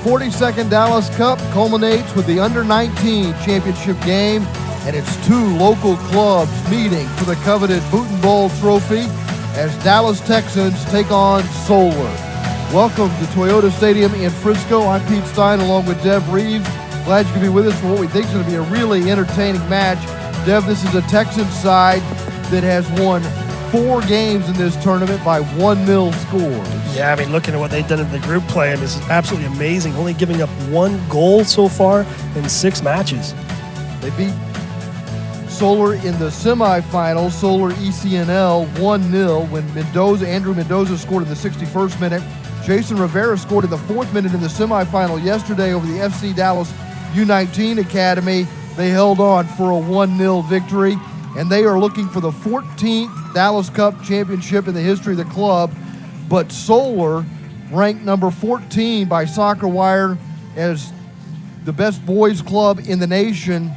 42nd Dallas Cup culminates with the Under-19 championship game, and it's two local clubs meeting for the coveted Boot and Ball trophy as Dallas Texans take on Solar. Welcome to Toyota Stadium in Frisco. I'm Pete Stein along with Dev Reeves. Glad you can be with us for what we think is going to be a really entertaining match. Dev, this is a Texans side that has won 4 games in this tournament by 1-0 scores. Yeah, I mean, looking at what they've done in the group play, this is absolutely amazing. Only giving up 1 goal so far in 6 matches. They beat Solar in the semifinals, Solar ECNL 1-0 when Andrew Mendoza scored in the 61st minute. Jason Rivera scored in the 4th minute in the semifinal yesterday over the FC Dallas U19 Academy. They held on for a 1-0 victory, and they are looking for the 14th Dallas Cup championship in the history of the club. But Solar, ranked number 14 by Soccer Wire as the best boys club in the nation,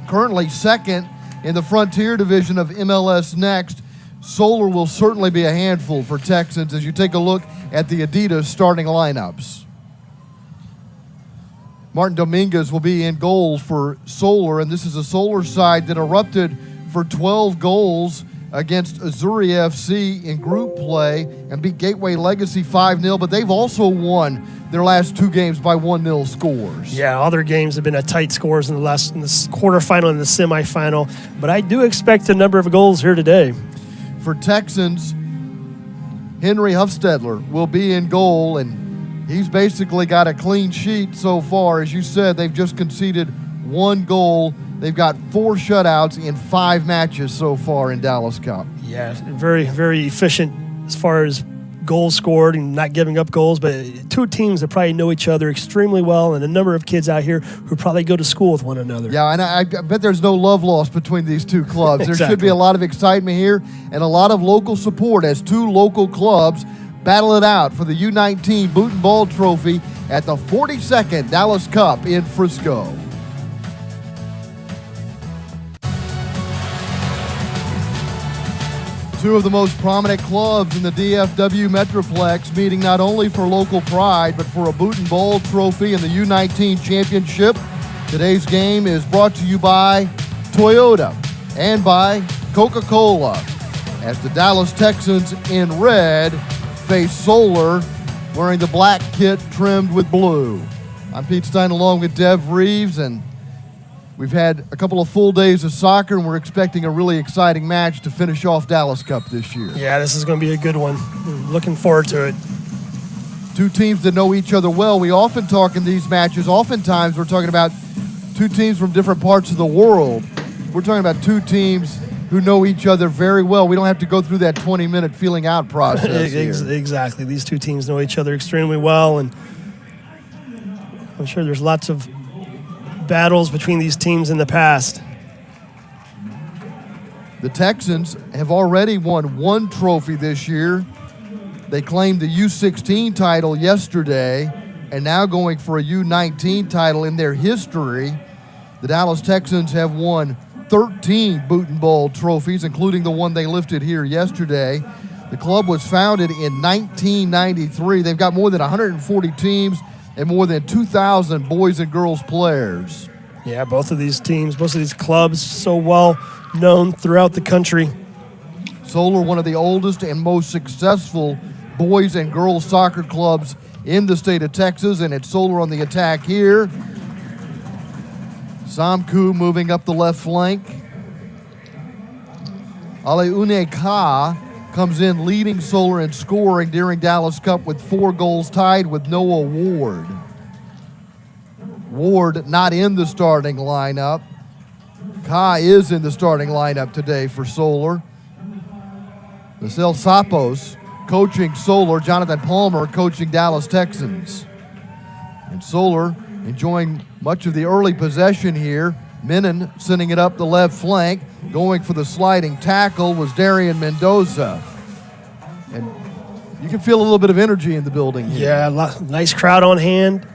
currently second in the Frontier division of MLS Next. Solar will certainly be a handful for Texans as you take a look at the Adidas starting lineups. Martin Dominguez will be in goals for Solar, and this is a Solar side that erupted for 12 goals against Azuri FC in group play and beat Gateway Legacy 5-0, but they've also won their last 2 games by 1-0 scores. Yeah, all their games have been at tight scores in the quarterfinal and the semifinal, but I do expect a number of goals here today. For Texans, Henry Huffstedler will be in goal, and he's basically got a clean sheet so far. As you said, they've just conceded 1 goal. They've got 4 shutouts in 5 matches so far in Dallas Cup. Yeah, very, very efficient as far as goals scored and not giving up goals, but 2 teams that probably know each other extremely well, and a number of kids out here who probably go to school with one another. Yeah, and I bet there's no love lost between these 2 clubs. Exactly. There should be a lot of excitement here and a lot of local support as 2 local clubs battle it out for the U19 Boot and Ball trophy at the 42nd Dallas Cup in Frisco. Two of the most prominent clubs in the DFW Metroplex meeting not only for local pride, but for a Boot and Ball trophy in the U19 Championship. Today's game is brought to you by Toyota and by Coca-Cola as the Dallas Texans in red face Solar wearing the black kit trimmed with blue. I'm Pete Stein along with Dev Reeves, and we've had a couple of full days of soccer, and we're expecting a really exciting match to finish off Dallas Cup this year. Yeah, this is going to be a good one. Looking forward to it. 2 teams that know each other well. We often talk in these matches, oftentimes we're talking about 2 teams from different parts of the world. We're talking about 2 teams who know each other very well. We don't have to go through that 20-minute feeling out process here. Exactly. These 2 teams know each other extremely well, and I'm sure there's lots of battles between these teams in the past. The Texans have already won 1 trophy this year. They claimed the U16 title yesterday and now going for a U19 title in their history. The Dallas Texans have won 13 Boot and Ball trophies, including the one they lifted here yesterday. The club was founded in 1993. They've got more than 140 teams and more than 2,000 boys and girls players. Yeah, both of these teams, both of these clubs, so well known throughout the country. Solar, one of the oldest and most successful boys and girls soccer clubs in the state of Texas, and it's Solar on the attack here. Samku moving up the left flank. Aleune Ka comes in leading Solar in scoring during Dallas Cup with 4 goals, tied with Noah Ward. Ward not in the starting lineup. Ka is in the starting lineup today for Solar. Marcel Sapos coaching Solar, Jonathan Palmer coaching Dallas Texans. And Solar enjoying much of the early possession here. Menon sending it up the left flank. Going for the sliding tackle was Darian Mendoza. And you can feel a little bit of energy in the building here. Yeah, nice crowd on hand.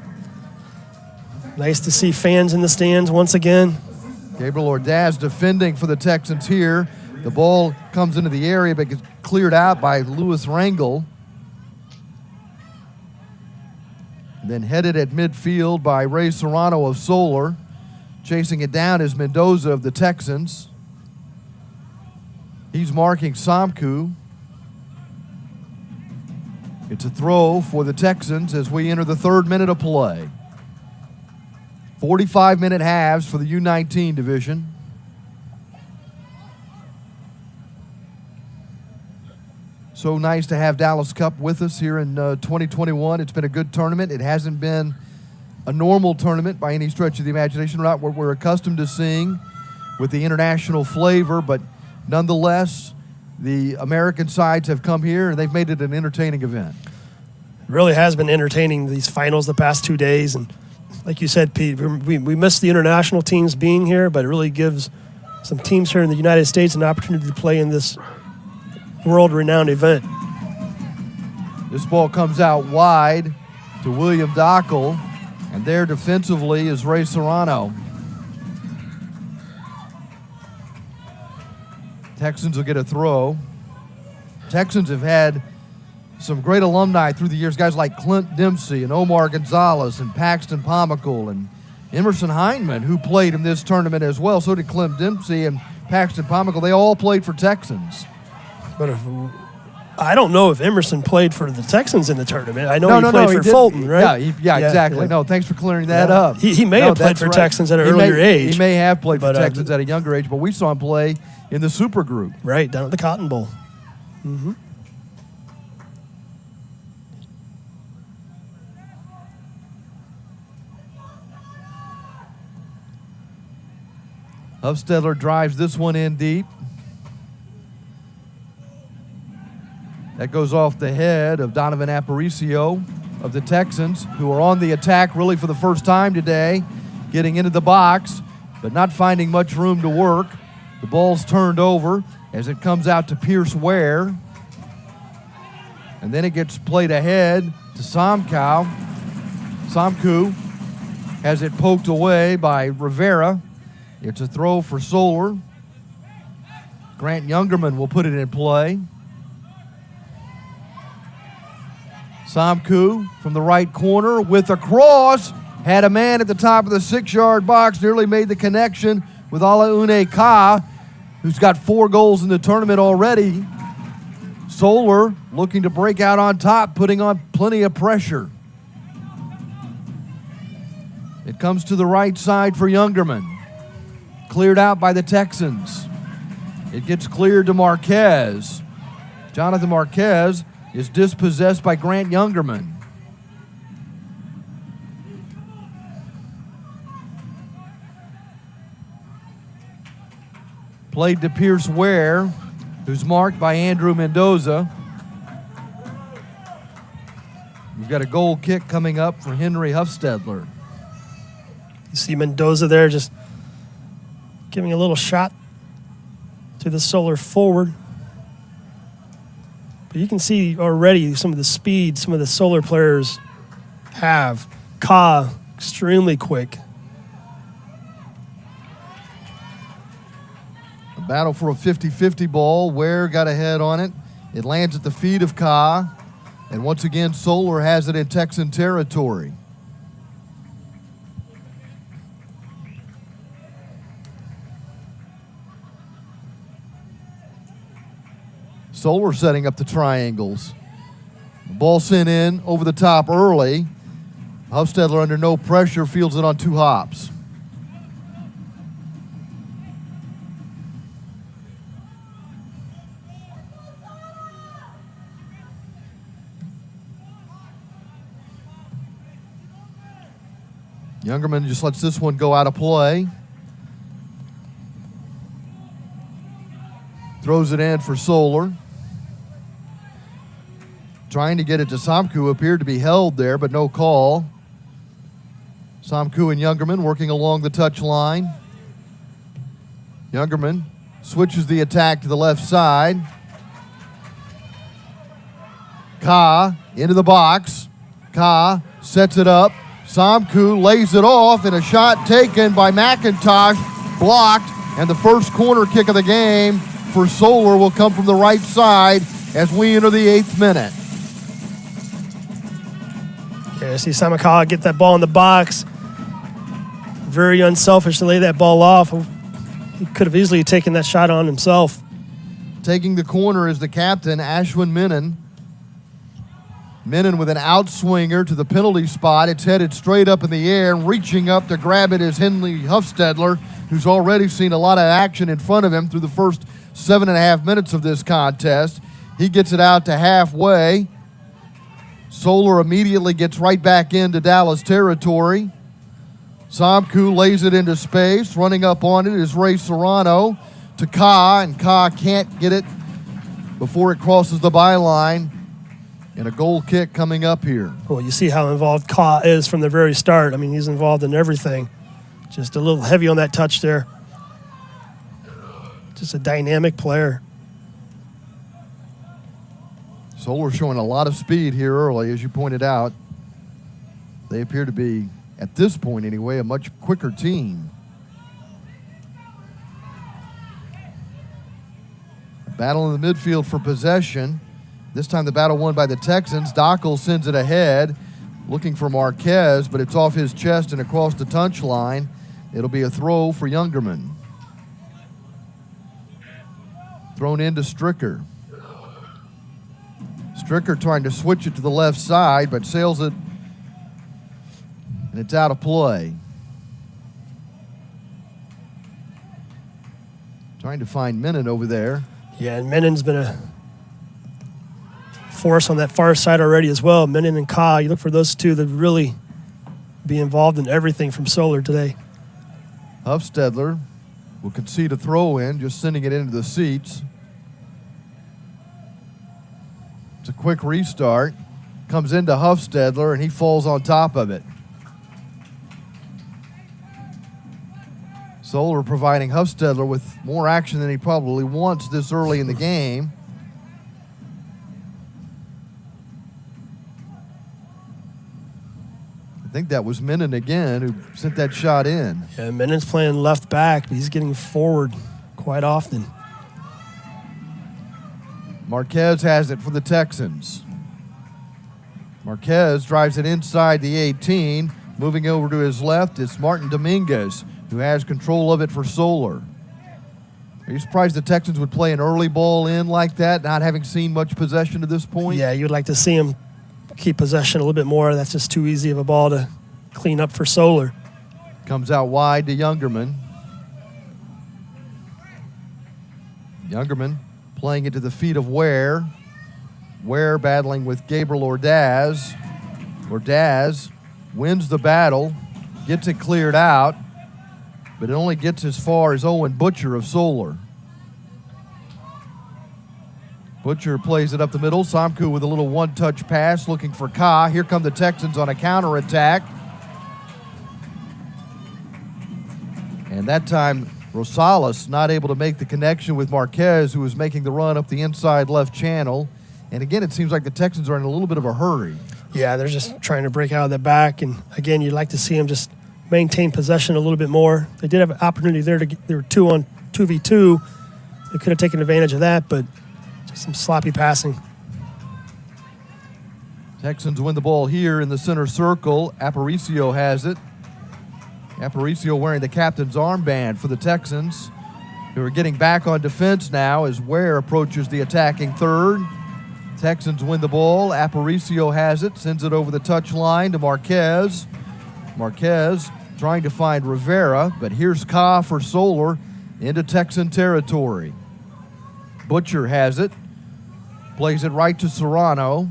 Nice to see fans in the stands once again. Gabriel Ordaz defending for the Texans here. The ball comes into the area but gets cleared out by Louis Rangel. Then headed at midfield by Ray Serrano of Solar. Chasing it down is Mendoza of the Texans. He's marking Samku. It's a throw for the Texans as we enter the 3rd minute of play. 45-minute halves for the U19 division. So nice to have Dallas Cup with us here in 2021. It's been a good tournament. It hasn't been a normal tournament by any stretch of the imagination, not what we're accustomed to seeing with the international flavor, but nonetheless, the American sides have come here and they've made it an entertaining event. It really has been entertaining, these finals the past 2 days. And like you said, Pete, we miss the international teams being here, but it really gives some teams here in the United States an opportunity to play in this world-renowned event. This ball comes out wide to William Dockel, and there defensively is Ray Serrano. Texans will get a throw. Texans have had some great alumni through the years, guys like Clint Dempsey and Omar Gonzalez and Paxton Pomical and Emerson Hindman, who played in this tournament as well. So did Clint Dempsey and Paxton Pomical. They all played for Texans. But I don't know if Emerson played for the Texans in the tournament. I know he played for Fulton, right? Yeah, exactly. Yeah. No, thanks for clearing that up. He may have played for Texans at an earlier age. He may have played for Texans at a younger age, but we saw him play in the Super Group. Right, down at the Cotton Bowl. Mm-hmm. Hufstedler drives this one in deep. That goes off the head of Donovan Aparicio of the Texans, who are on the attack really for the first time today, getting into the box, but not finding much room to work. The ball's turned over as it comes out to Pierce Ware. And then it gets played ahead to Samku. Samku has it poked away by Rivera. It's a throw for Solar. Grant Youngerman will put it in play. Samku from the right corner with a cross. Had a man at the top of the 6-yard box. Nearly made the connection with Alaune Ka, who's got 4 goals in the tournament already. Solar looking to break out on top, putting on plenty of pressure. It comes to the right side for Youngerman. Cleared out by the Texans. It gets cleared to Marquez. Jonathan Marquez is dispossessed by Grant Youngerman. Played to Pierce Ware, who's marked by Andrew Mendoza. We've got a goal kick coming up for Henry Hufstedler. You see Mendoza there just giving a little shot to the Solar forward. But you can see already some of the speed some of the Solar players have. Ka, extremely quick. A battle for a 50-50 ball. Ware got a head on it. It lands at the feet of Ka. And once again, Solar has it in Texan territory. Solar setting up the triangles. The ball sent in over the top early. Hufstedler under no pressure fields it on 2 hops. Youngerman just lets this one go out of play. Throws it in for Solar. Trying to get it to Samku, appeared to be held there, but no call. Samku and Youngerman working along the touch line. Youngerman switches the attack to the left side. Ka into the box. Ka sets it up. Samku lays it off, and a shot taken by McIntosh, blocked, and the first corner kick of the game for Solar will come from the right side as we enter the 8th minute. Yeah, I see Samakawa get that ball in the box. Very unselfish to lay that ball off. He could have easily taken that shot on himself. Taking the corner is the captain, Ashwin Menon. Menon with an outswinger to the penalty spot. It's headed straight up in the air, and reaching up to grab it is Henley Hufstedler, who's already seen a lot of action in front of him through the first 7.5 minutes of this contest. He gets it out to halfway. Solar immediately gets right back into Dallas territory. Samku lays it into space. Running up on it is Ray Serrano to Ka, and Ka can't get it before it crosses the byline. And a goal kick coming up here. Well, you see how involved Ka is from the very start. I mean, he's involved in everything. Just a little heavy on that touch there. Just a dynamic player. Solar showing a lot of speed here early, as you pointed out. They appear to be, at this point anyway, a much quicker team. A battle in the midfield for possession. This time the battle won by the Texans. Dockel sends it ahead, looking for Marquez, but it's off his chest and across the touch line. It'll be a throw for Youngerman. Thrown into Stricker. Stricker trying to switch it to the left side, but sails it, and it's out of play. Trying to find Menon over there. Yeah, and Menon's been a force on that far side already as well. Menon and Ka, you look for those two to really be involved in everything from Solar today. Hufstedler will concede a throw in, just sending it into the seats. It's a quick restart. Comes into Hufstedler, and he falls on top of it. Solar providing Hufstedler with more action than he probably wants this early in the game. I think that was Menon again who sent that shot in. Yeah, Menon's playing left back, but he's getting forward quite often. Marquez has it for the Texans. Marquez drives it inside the 18. Moving over to his left is Martin Dominguez, who has control of it for Solar. Are you surprised the Texans would play an early ball in like that, not having seen much possession to this point? Yeah, you'd like to see him keep possession a little bit more. That's just too easy of a ball to clean up for Solar. Comes out wide to Youngerman. Youngerman playing it to the feet of Ware. Ware battling with Gabriel Ordaz. Ordaz wins the battle, gets it cleared out, but it only gets as far as Owen Butcher of Solar. Butcher plays it up the middle. Samku with a little one-touch pass looking for Ka. Here come the Texans on a counterattack. And that time, Rosales not able to make the connection with Marquez, who was making the run up the inside left channel. And again, it seems like the Texans are in a little bit of a hurry. Yeah, they're just trying to break out of the back. And again, you'd like to see them just maintain possession a little bit more. They did have an opportunity there to get, they were 2-on-2v2. They could have taken advantage of that, but just some sloppy passing. Texans win the ball here in the center circle. Aparicio has it. Aparicio wearing the captain's armband for the Texans, who are getting back on defense now as Ware approaches the attacking third. Texans win the ball. Aparicio has it, sends it over the touch line to Marquez. Marquez trying to find Rivera, but here's Ka for Solar into Texan territory. Butcher has it, plays it right to Serrano.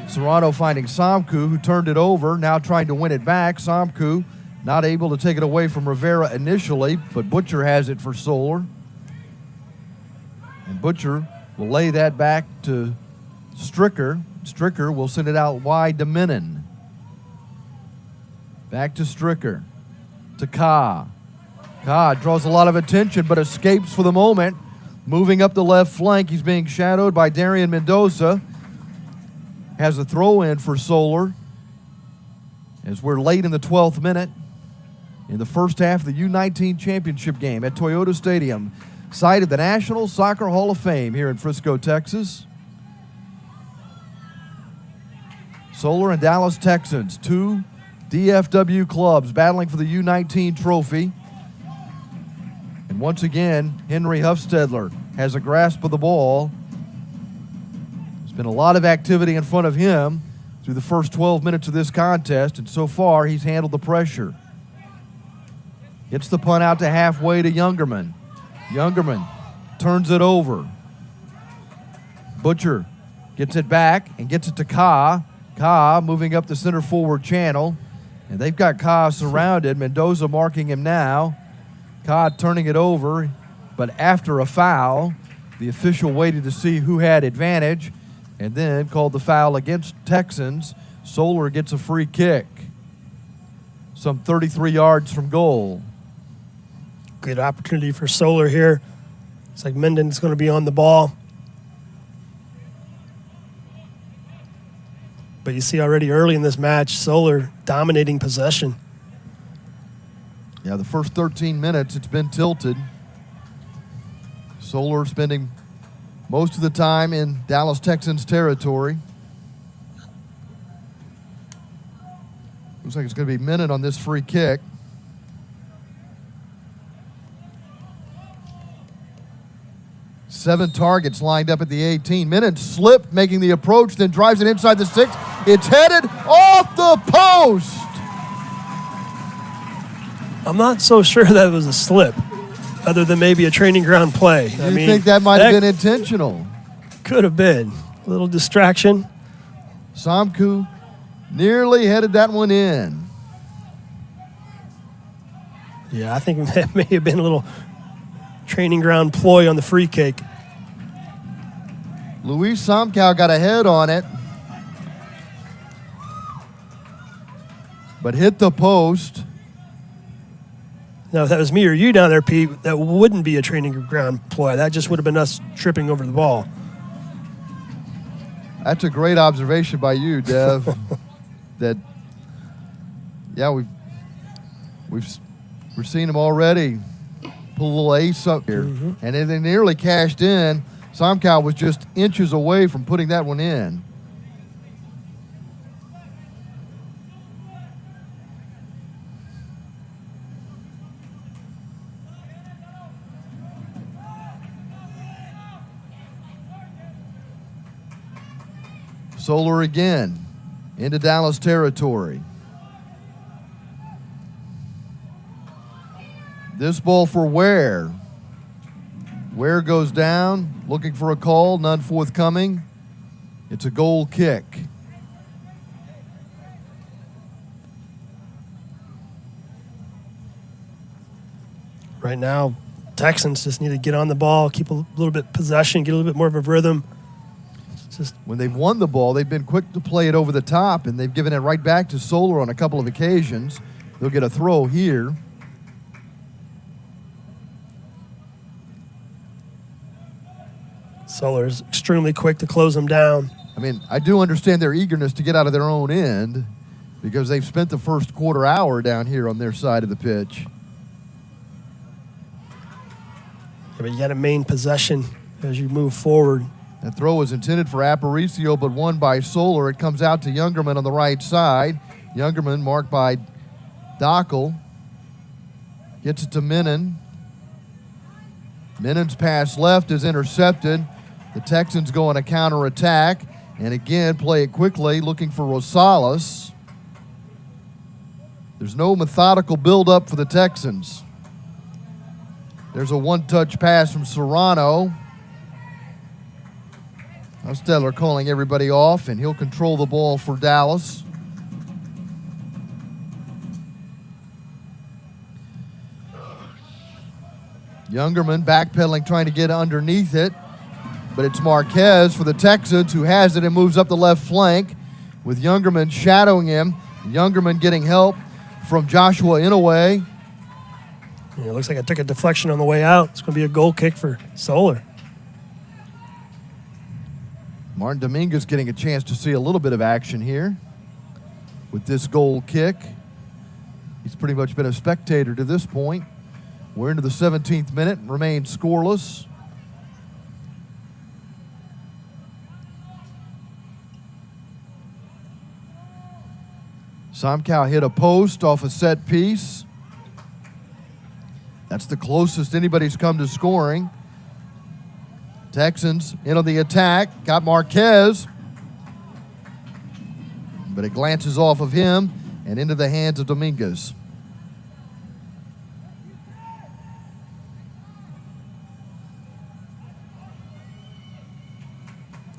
Serrano finding Samku, who turned it over, now trying to win it back. Samku not able to take it away from Rivera initially, but Butcher has it for Solar. And Butcher will lay that back to Stricker. Stricker will send it out wide to Menon. Back to Stricker. To Ka. Ka draws a lot of attention but escapes for the moment. Moving up the left flank, he's being shadowed by Darian Mendoza. Has a throw in for Solar as we're late in the 12th minute in the first half of the U19 championship game at Toyota Stadium, site of the National Soccer Hall of Fame here in Frisco, Texas. Solar and Dallas Texans, two DFW clubs battling for the U19 trophy. And once again, Henry Huffstedler has a grasp of the ball. There's been a lot of activity in front of him through the first 12 minutes of this contest, and so far he's handled the pressure. Gets the punt out to halfway to Youngerman. Youngerman turns it over. Butcher gets it back and gets it to Ka. Ka moving up the center forward channel. And they've got Ka surrounded. Mendoza marking him now. Ka turning it over. But after a foul, the official waited to see who had advantage and then called the foul against Texans. Solar gets a free kick. Some 33 yards from goal. Good opportunity for Solar here. It's like Menden's going to be on the ball. But you see already early in this match, Solar dominating possession. Yeah, the first 13 minutes, it's been tilted. Solar spending most of the time in Dallas Texans territory. Looks like it's going to be Menon on this free kick. Seven targets lined up at the 18. Menon slipped, making the approach, then drives it inside the 6. It's headed off the post. I'm not so sure that was a slip, other than maybe a training ground play. You think that might have been intentional? Could have been. A little distraction. Samku nearly headed that one in. Yeah, I think that may have been a little training ground ploy on the free kick. Luis Samkow got a head on it, but hit the post. Now, if that was me or you down there, Pete, that wouldn't be a training ground ploy. That just would have been us tripping over the ball. That's a great observation by you, Dev. We're seeing him already pull a little ace up here, and they nearly cashed in. Samkow was just inches away from putting that one in. Solar again into Dallas territory. This ball for Ware. Ware goes down, looking for a call, none forthcoming. It's a goal kick. Right now, Texans just need to get on the ball, keep a little bit possession, get a little bit more of a rhythm. When they've won the ball, they've been quick to play it over the top, and they've given it right back to Solar on a couple of occasions. They'll get a throw here. Solar is extremely quick to close them down. I mean, I do understand their eagerness to get out of their own end because they've spent the first quarter hour down here on their side of the pitch. Yeah, but you got to maintain possession as you move forward. That throw was intended for Aparicio, but won by Solar. It comes out to Youngerman on the right side. Youngerman marked by Dockel. Gets it to Menon. Menon's pass left is intercepted. The Texans go on a counterattack. And again, play it quickly, looking for Rosales. There's no methodical build-up for the Texans. There's a one-touch pass from Serrano. Steller calling everybody off, and he'll control the ball for Dallas. Youngerman backpedaling, trying to get underneath it, but it's Marquez for the Texans who has it and moves up the left flank with Youngerman shadowing him. Youngerman getting help from Joshua Inouye. Yeah, it looks like I took a deflection on the way out. It's going to be a goal kick for Solar. Martin Dominguez getting a chance to see a little bit of action here with this goal kick. He's pretty much been a spectator to this point. We're into the 17th minute and remain scoreless. Somkow hit a post off a set piece. That's the closest anybody's come to scoring. Texans in on the attack. Got Marquez. But it glances off of him and into the hands of Dominguez.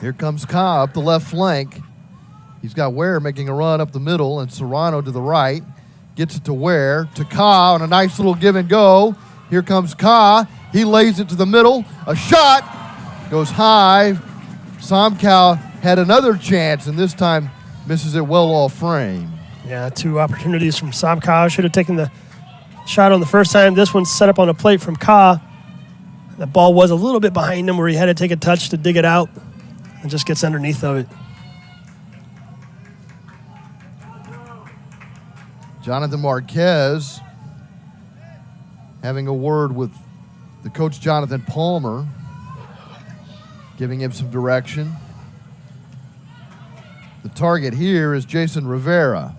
Here comes Ka up the left flank. He's got Ware making a run up the middle and Serrano to the right. Gets it to Ware, to Ka on a nice little give and go. Here comes Ka. He lays it to the middle. A shot goes high. Somkow had another chance, and this time misses it well off frame. Yeah, 2 opportunities from Somkow. Should have taken the shot on the first time. This one's set up on a plate from Ka. The ball was a little bit behind him where he had to take a touch to dig it out. And just gets underneath of it. Jonathan Marquez having a word with the coach Jonathan Palmer, giving him some direction. The target here is Jason Rivera.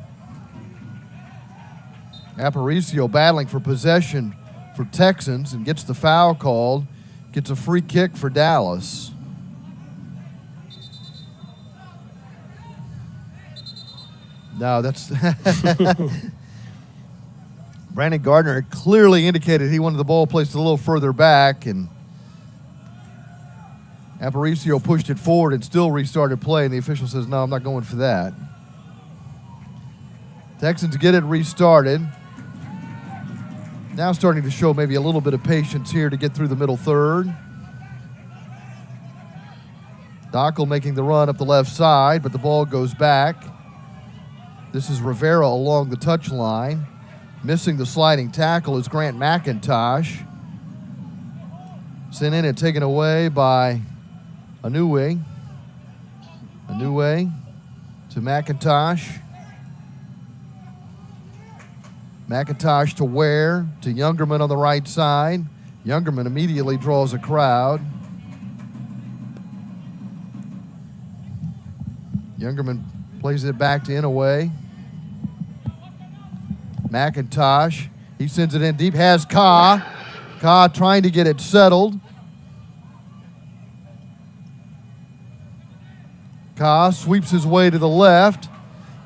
Aparicio battling for possession for Texans and gets the foul called. Gets a free kick for Dallas. No, that's Brandon Gardner clearly indicated he wanted the ball placed a little further back, and Aparicio pushed it forward and still restarted play, and the official says, no, I'm not going for that. Texans get it restarted. Now starting to show maybe a little bit of patience here to get through the middle third. Dockel making the run up the left side, but the ball goes back. This is Rivera along the touch line. Missing the sliding tackle is Grant McIntosh. Sent in and taken away by Anue. Anue to McIntosh. McIntosh to Ware, to Youngerman on the right side. Youngerman immediately draws a crowd. Youngerman plays it back to Inouye. McIntosh, he sends it in deep, has Ka. Ka trying to get it settled. Ka sweeps his way to the left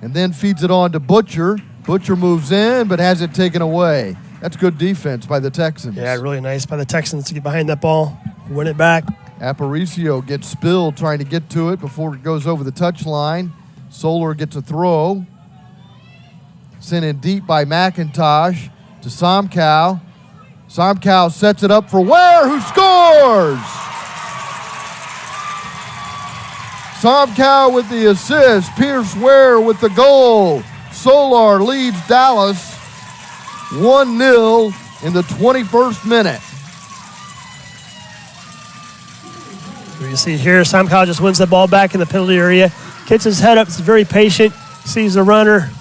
and then feeds it on to Butcher. Butcher moves in but has it taken away. That's good defense by the Texans. Yeah, really nice by the Texans to get behind that ball, win it back. Aparicio gets spilled trying to get to it before it goes over the touch line. Solar gets a throw. Sent in deep by McIntosh to Somkow. Somkow sets it up for Ware, who scores! Somkow with the assist. Pierce Ware with the goal. Solar leads Dallas 1-0 in the 21st minute. You see here, Somkow just wins the ball back in the penalty area. Gets his head up, is very patient, sees the runner.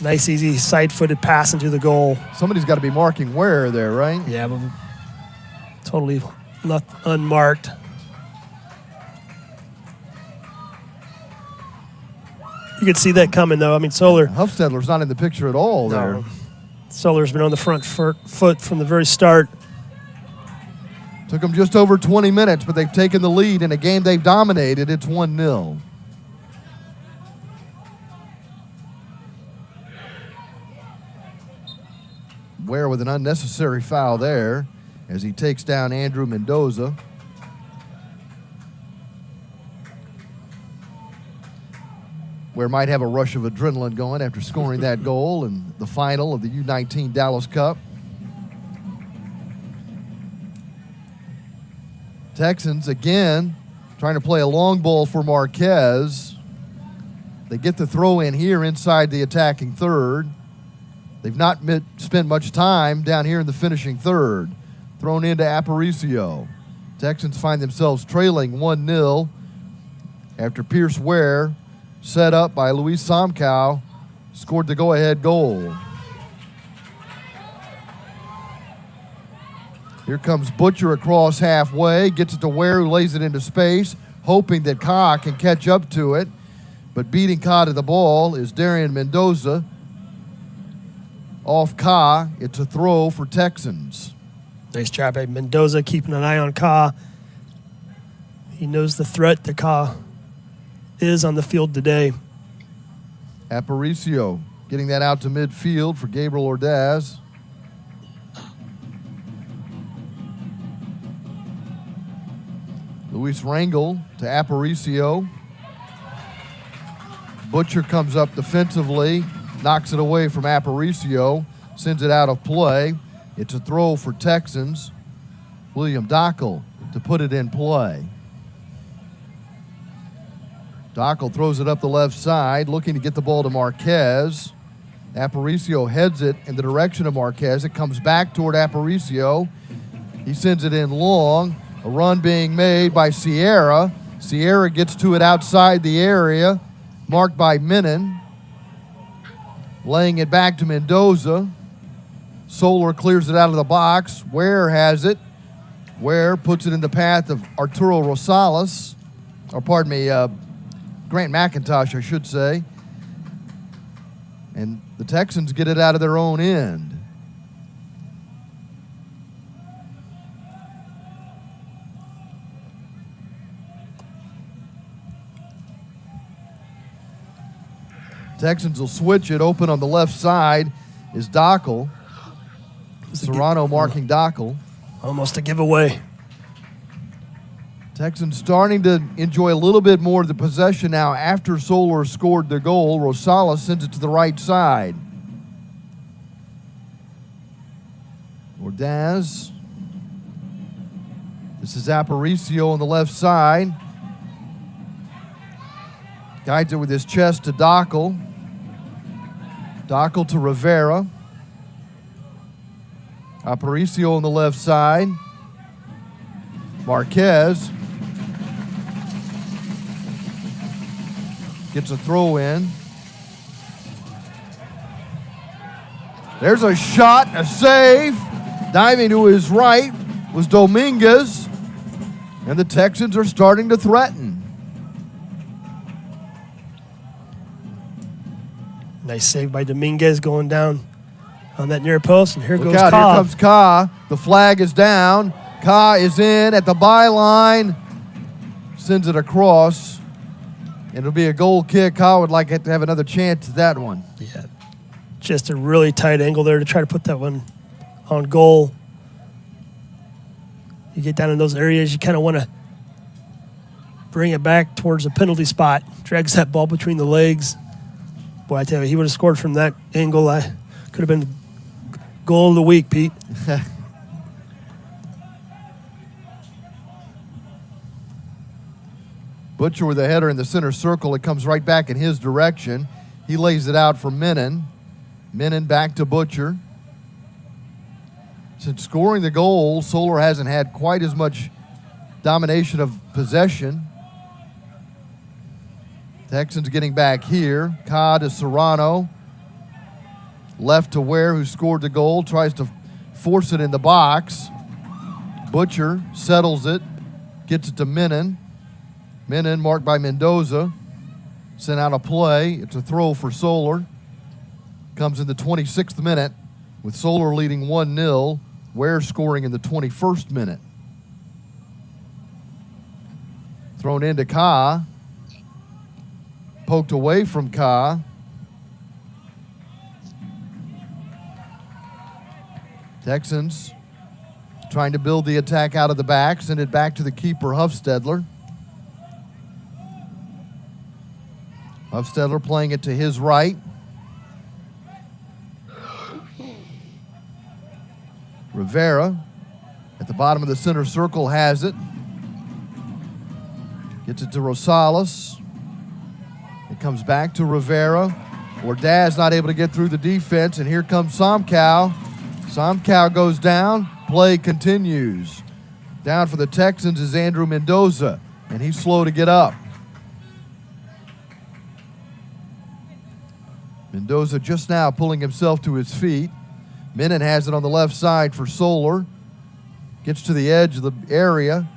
Nice, easy, side-footed pass into the goal. Somebody's got to be marking Ware there, right? Yeah, but totally left unmarked. You could see that coming, though. I mean, Solar. Huffstedler's not in the picture at all there. No. Solar's been on the front foot from the very start. Took them just over 20 minutes, but they've taken the lead in a game they've dominated. It's 1-0. Ware with an unnecessary foul there as he takes down Andrew Mendoza. Ware might have a rush of adrenaline going after scoring that goal in the final of the U19 Dallas Cup. Texans, again, trying to play a long ball for Marquez. They get the throw in here inside the attacking third. They've not spent much time down here in the finishing third. Thrown into Aparicio. Texans find themselves trailing 1-0 after Pierce Ware, set up by Luis Somkow, scored the go-ahead goal. Here comes Butcher across halfway, gets it to Ware, who lays it into space, hoping that Ka can catch up to it. But beating Ka to the ball is Darian Mendoza. Off Ka, it's a throw for Texans. Nice job by Mendoza keeping an eye on Ka. He knows the threat that Ka is on the field today. Aparicio getting that out to midfield for Gabriel Ordaz. Luis Rangel to Aparicio. Butcher comes up defensively, knocks it away from Aparicio, sends it out of play. It's a throw for Texans. William Dockel to put it in play. Dockel throws it up the left side, looking to get the ball to Marquez. Aparicio heads it in the direction of Marquez. It comes back toward Aparicio. He sends it in long. A run being made by Sierra. Sierra gets to it outside the area, marked by Menon. Laying it back to Mendoza. Solar clears it out of the box. Ware has it. Ware puts it in the path of Arturo Rosales. Grant McIntosh, I should say. And the Texans get it out of their own end. Texans will switch it. Open on the left side is Dockel. Serrano marking Dockel. Almost a giveaway. Texans starting to enjoy a little bit more of the possession now after Solar scored the goal. Rosales sends it to the right side. Ordaz. This is Aparicio on the left side. Guides it with his chest to Dockel. Dockel to Rivera. Aparicio on the left side. Marquez gets a throw in. There's a shot, a save. Diving to his right was Dominguez. And the Texans are starting to threaten. Nice save by Dominguez going down on that near post. And here Look goes out, Ka. here comes Ka. The flag is down. Ka is in at the byline. Sends it across. And it'll be a goal kick. Ka would like it to have another chance at that one. Yeah, just a really tight angle there to try to put that one on goal. You get down in those areas, you kind of want to bring it back towards the penalty spot. Drags that ball between the legs. Boy, I tell you, he would have scored from that angle. I could have been goal of the week, Pete. Butcher with a header in the center circle. It comes right back in his direction. He lays it out for Menon. Menon back to Butcher. Since scoring the goal, Solar hasn't had quite as much domination of possession. Texans getting back here. Ka to Serrano. Left to Ware, who scored the goal. Tries to force it in the box. Butcher settles it. Gets it to Menon. Menon marked by Mendoza. Sent out a play. It's a throw for Solar. Comes in the 26th minute with Solar leading 1-0. Ware scoring in the 21st minute. Thrown into Ka. Poked away from Ka. Texans trying to build the attack out of the back. Send it back to the keeper, Huffstedler. Huffstedler playing it to his right. Rivera at the bottom of the center circle has it. Gets it to Rosales. It comes back to Rivera. Ordaz not able to get through the defense, and here comes Somkow. Somkow goes down. Play continues. Down for the Texans is Andrew Mendoza, and he's slow to get up. Mendoza just now pulling himself to his feet. Menon has it on the left side for Solar. Gets to the edge of the area.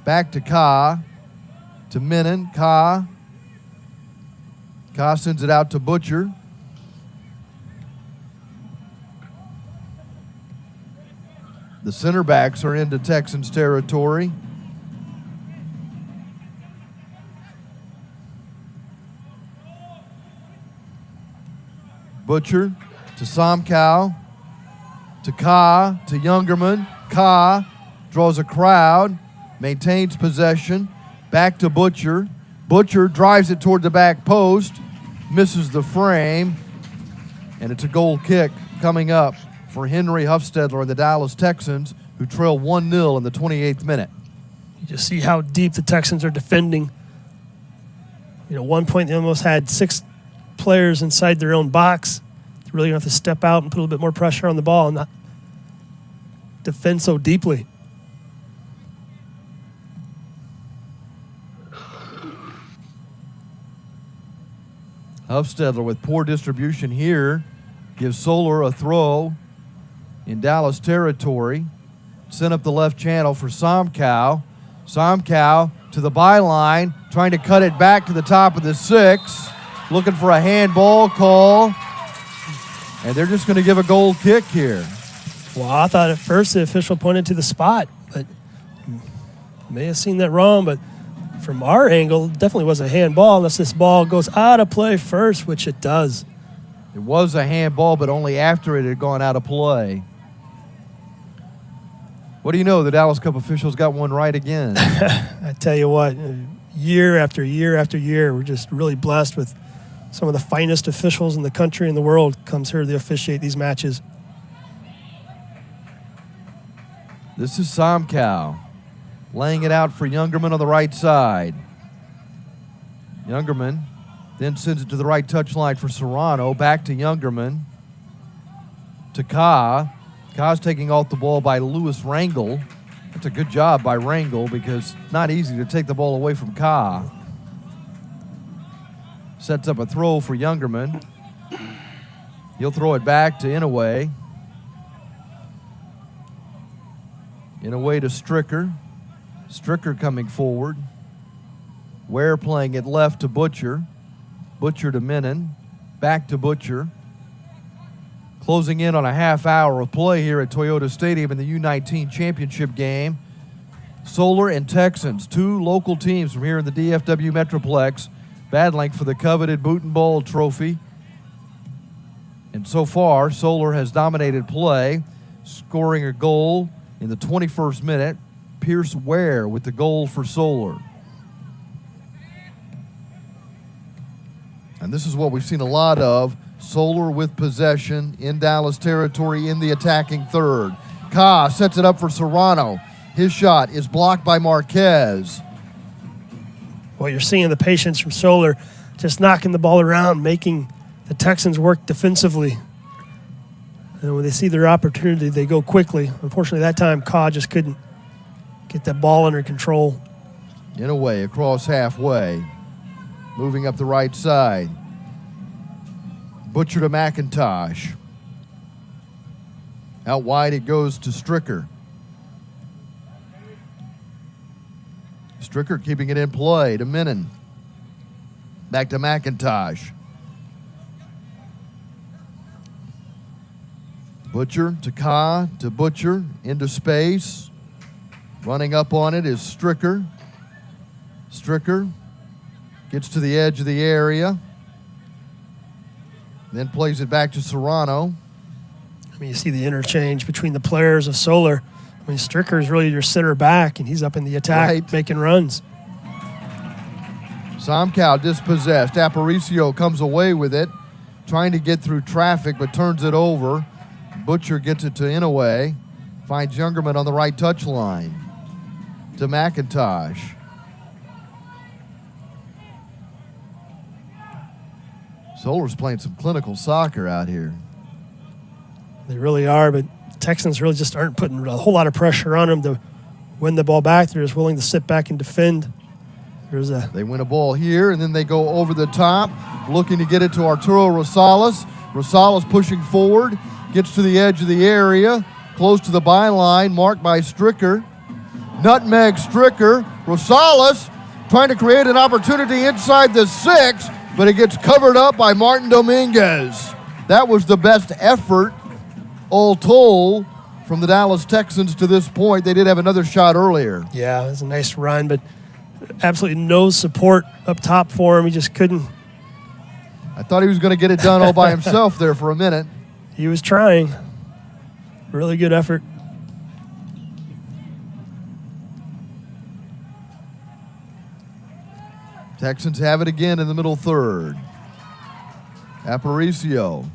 Back to Ka. To Menon. Ka. Ka sends it out to Butcher. The center backs are into Texans territory. Butcher to Somkow, to Ka, to Youngerman. Ka draws a crowd, maintains possession, back to Butcher. Butcher drives it toward the back post, misses the frame, and it's a goal kick coming up for Henry Huffstedler and the Dallas Texans, who trail 1-0 in the 28th minute. You just see how deep the Texans are defending. You know, 1 point they almost had 6 players inside their own box. They're really going to have to step out and put a little bit more pressure on the ball and not defend so deeply. Huffstedler with poor distribution here gives Solar a throw in Dallas territory. Sent up the left channel for Somkow. Somkow to the byline, trying to cut it back to the top of the 6. Looking for a handball call. And they're just going to give a goal kick here. Well, I thought at first the official pointed to the spot, but may have seen that wrong. But from our angle, it definitely was a handball unless this ball goes out of play first, which it does. It was a handball, but only after it had gone out of play. What do you know? The Dallas Cup officials got one right again. I tell you what, year after year after year, we're just really blessed with some of the finest officials in the country and the world comes here to officiate these matches. This is Somkow laying it out for Youngerman on the right side. Youngerman then sends it to the right touchline for Serrano. Back to Youngerman. To Ka. Ka's taking off the ball by Louis Rangel. That's a good job by Rangel because it's not easy to take the ball away from Ka. Sets up a throw for Youngerman. He'll throw it back to Inouye. Inouye to Stricker. Stricker coming forward. Ware playing it left to Butcher. Butcher to Menon. Back to Butcher. Closing in on a half hour of play here at Toyota Stadium in the U19 championship game. Solar and Texans, 2 local teams from here in the DFW Metroplex, battling for the coveted Boot and Ball trophy. And so far, Solar has dominated play, scoring a goal in the 21st minute. Pierce Ware with the goal for Solar. And this is what we've seen a lot of. Solar with possession in Dallas territory in the attacking third. Ka sets it up for Serrano. His shot is blocked by Marquez. Well, you're seeing the patience from Solar, just knocking the ball around, making the Texans work defensively. And when they see their opportunity, they go quickly. Unfortunately, that time, Ka just couldn't get that ball under control. Inouye across halfway. Moving up the right side. Butcher to McIntosh. Out wide it goes to Stricker. Stricker keeping it in play to Menon. Back to McIntosh. Butcher to Ka to Butcher into space. Running up on it is Stricker. Stricker gets to the edge of the area. Then plays it back to Serrano. I mean, you see the interchange between the players of Solar. I mean, Stricker is really your center back, and he's up in the attack making runs. Somkow dispossessed. Aparicio comes away with it, trying to get through traffic, but turns it over. Butcher gets it to Inouye. Finds Youngerman on the right touchline. To McIntosh. Solar's playing some clinical soccer out here. They really are, but Texans really just aren't putting a whole lot of pressure on them to win the ball back. They're just willing to sit back and defend. They win a ball here, and then they go over the top, looking to get it to Arturo Rosales. Rosales pushing forward, gets to the edge of the area, close to the byline, marked by Stricker. Nutmeg Stricker. Rosales trying to create an opportunity inside the 6. but it gets covered up by Martin Dominguez. That was the best effort, all told, from the Dallas Texans to this point. They did have another shot earlier. Yeah, it was a nice run, but absolutely no support up top for him. He just couldn't. I thought he was going to get it done all by himself there for a minute. He was trying. Really good effort. Texans have it again in the middle third. Aparicio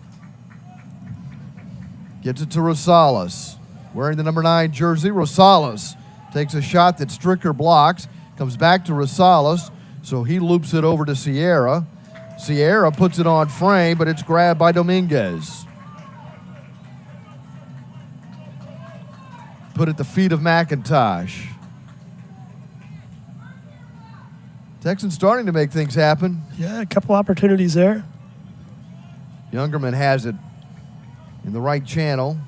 gets it to Rosales. Wearing the number 9 jersey, Rosales takes a shot that Stricker blocks. Comes back to Rosales, so he loops it over to Sierra. Sierra puts it on frame, but it's grabbed by Dominguez. Put at the feet of McIntosh. Texans starting to make things happen. Yeah, a couple opportunities there. Youngerman has it in the right channel.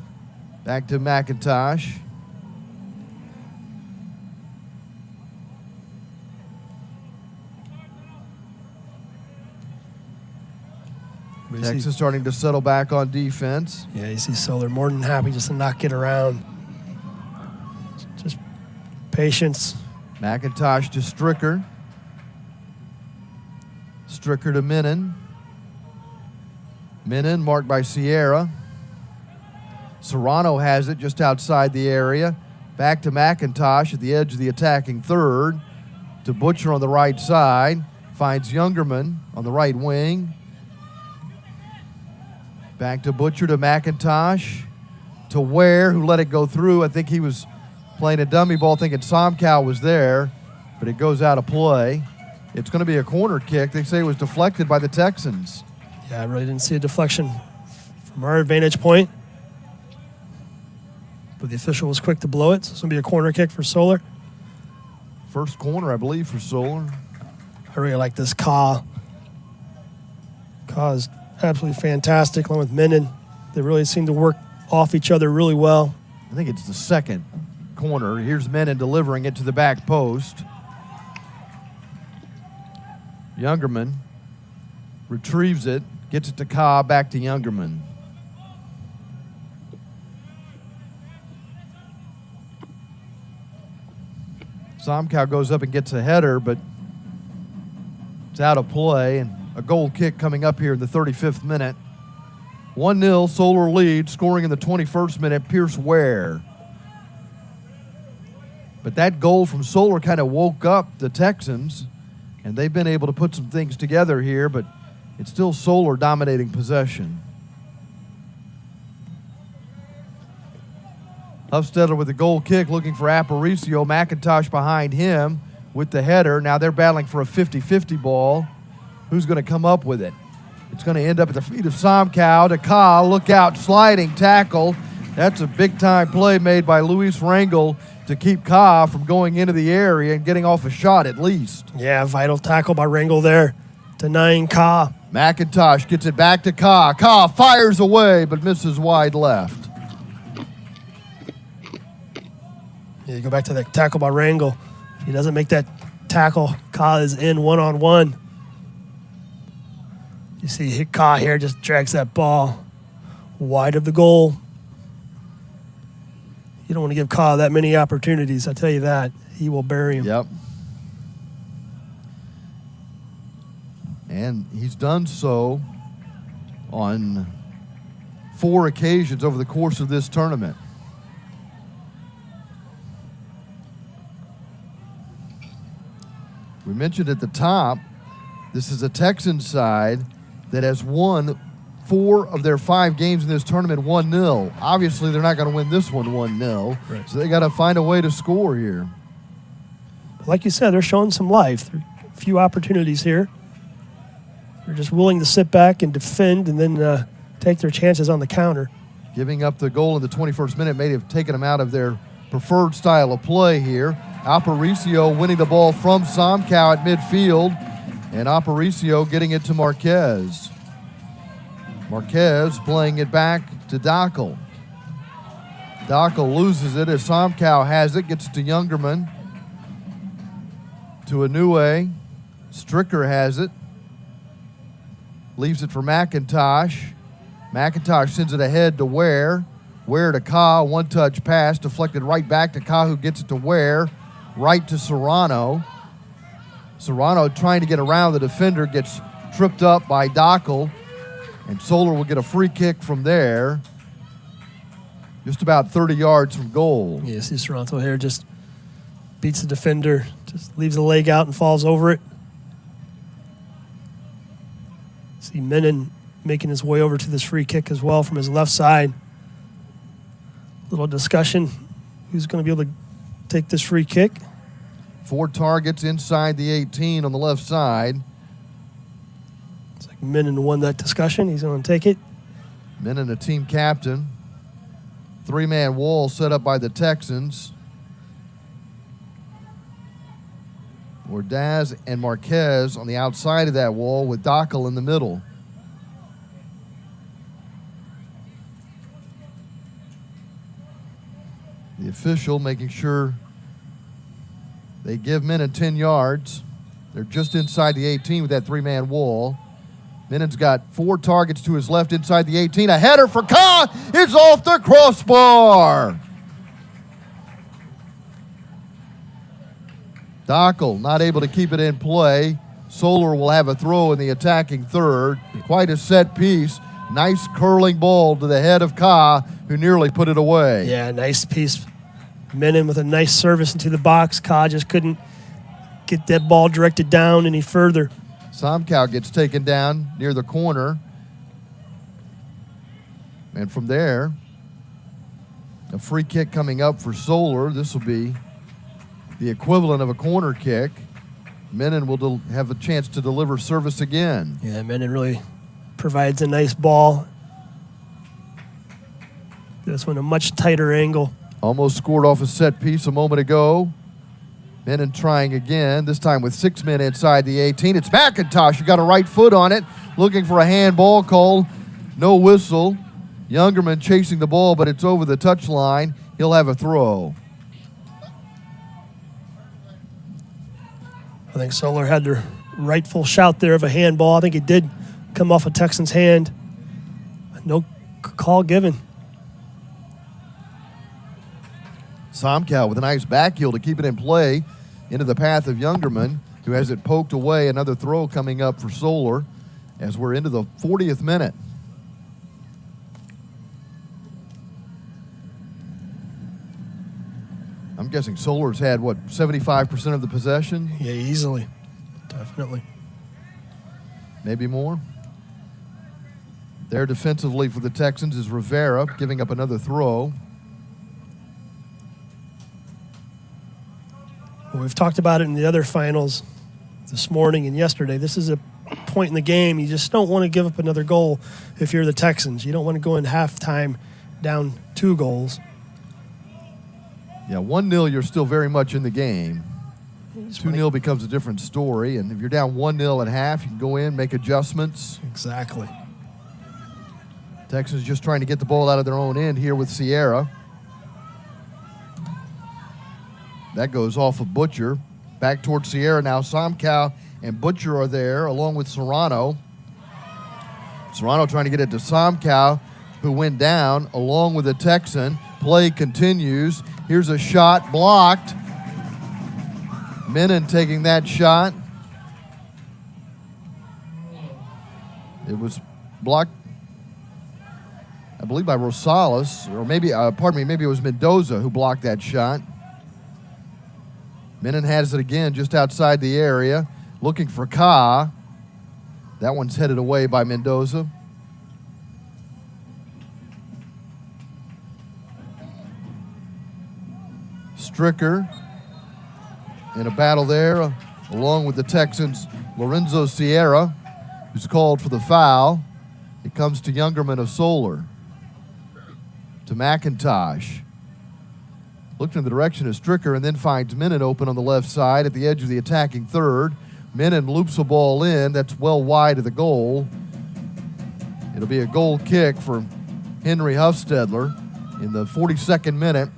Back to McIntosh. Texas starting to settle back on defense. Yeah, you see Solar more than happy just to knock it around. Just patience. McIntosh to Stricker. Stricker to Menon. Menon marked by Sierra. Serrano has it just outside the area. Back to McIntosh at the edge of the attacking third. To Butcher on the right side. Finds Youngerman on the right wing. Back to Butcher to McIntosh. To Ware, who let it go through. I think he was playing a dummy ball thinking Somkow was there, but it goes out of play. It's going to be a corner kick. They say it was deflected by the Texans. Yeah, I really didn't see a deflection from our vantage point. But the official was quick to blow it, so it's going to be a corner kick for Solar. First corner, I believe, for Solar. I really like this Ka. Ka is absolutely fantastic, along with Menon. They really seem to work off each other really well. I think it's the second corner. Here's Menon delivering it to the back post. Youngerman retrieves it, gets it to Ka, back to Youngerman. Somkow goes up and gets a header, but it's out of play, and a goal kick coming up here in the 35th minute. 1-0, Solar lead, scoring in the 21st minute, Pierce Ware. But that goal from Solar kind of woke up the Texans, and they've been able to put some things together here, but it's still Solar dominating possession. Hufstetter with the goal kick, looking for Aparicio. McIntosh behind him with the header. Now they're battling for a 50-50 ball. Who's going to come up with it? It's going to end up at the feet of Somkow. To Ka, look out, sliding tackle. That's a big-time play made by Luis Rangel to keep Ka from going into the area and getting off a shot at least. Yeah, vital tackle by Rangel there, denying Ka. McIntosh gets it back to Ka. Ka fires away but misses wide left. Yeah, you go back to that tackle by Rangel. If he doesn't make that tackle, Ka is in one-on-one. You see Ka here just drags that ball wide of the goal. You don't want to give Ka that many opportunities, I tell you that. He will bury him. Yep. And he's done so on 4 occasions over the course of this tournament. We mentioned at the top, this is a Texans side that has won 4 of their 5 games in this tournament 1-0. Obviously, they're not going to win this one 1-0, right. So they got to find a way to score here. Like you said, they're showing some life. A few opportunities here. They're just willing to sit back and defend and then take their chances on the counter. Giving up the goal in the 21st minute may have taken them out of their preferred style of play here. Aparicio winning the ball from Somkow at midfield, and Aparicio getting it to Marquez. Marquez playing it back to Dockel. Dockel loses it as Somkow has it, gets it to Youngerman. To Inoue. Stricker has it. leaves it for McIntosh. McIntosh sends it ahead to Ware. Ware to Ka, one-touch pass, deflected right back to Ka, who gets it to Ware, right to Serrano. Serrano trying to get around the defender, gets tripped up by Dockel, and Solar will get a free kick from there, just about 30 yards from goal. Yeah, see Serrano here just beats the defender, just leaves the leg out and falls over it. See Menon making his way over to this free kick as well from his left side. Little discussion, who's going to be able to take this free kick? 4 targets inside the 18 on the left side. It's like Menon won that discussion. He's going to take it. Menon, a team captain. 3-man wall set up by the Texans. Ordaz and Marquez on the outside of that wall with Dockel in the middle. The official making sure they give Menon 10 yards. They're just inside the 18 with that 3-man wall. Menon's got 4 targets to his left inside the 18. A header for Ka. It's off the crossbar. Dockel not able to keep it in play. Solar will have a throw in the attacking third. Quite a set piece. Nice curling ball to the head of Ka, who nearly put it away. Yeah, nice piece. Menon with a nice service into the box. Ka just couldn't get that ball directed down any further. Somkow gets taken down near the corner. And from there, a free kick coming up for Solar. This will be the equivalent of a corner kick. Menon will have a chance to deliver service again. Yeah, Menon really provides a nice ball. This one a much tighter angle. Almost scored off a set piece a moment ago. Menon trying again, this time with 6 men inside the 18. It's McIntosh who got a right foot on it, looking for a handball call. No whistle. Youngerman chasing the ball, but it's over the touchline. He'll have a throw. I think Solar had their rightful shout there of a handball. I think it did come off a Texans hand. No call given. Somkow with a nice back heel to keep it in play into the path of Youngerman, who has it poked away. Another throw coming up for Solar as we're into the 40th minute. I'm guessing Solar's had, 75% of the possession? Yeah, easily. Definitely. Maybe more. There defensively for the Texans is Rivera, giving up another throw. Well, we've talked about it in the other finals this morning and yesterday. This is a point in the game. You just don't want to give up another goal if you're the Texans. You don't want to go in halftime down 2 goals. Yeah, 1-0, you're still very much in the game. 2-0 becomes a different story, and if you're down 1-0 at half, you can go in, make adjustments. Exactly. Texans just trying to get the ball out of their own end here with Sierra. That goes off of Butcher. Back towards Sierra now. Somkow and Butcher are there, along with Serrano. Serrano trying to get it to Somkow, who went down, along with the Texan. Play continues. Here's a shot blocked. Menon taking that shot. It was blocked, I believe, by Rosales, or maybe, maybe it was Mendoza who blocked that shot. Menon has it again just outside the area, looking for Ka. That one's headed away by Mendoza. Stricker in a battle there, along with the Texans' Lorenzo Sierra, who's called for the foul. It comes to Youngerman of Solar. To McIntosh. Looked in the direction of Stricker and then finds Menon open on the left side at the edge of the attacking third. Menon loops a ball in. That's well wide of the goal. It'll be a goal kick for Henry Huffstedler in the 42nd minute.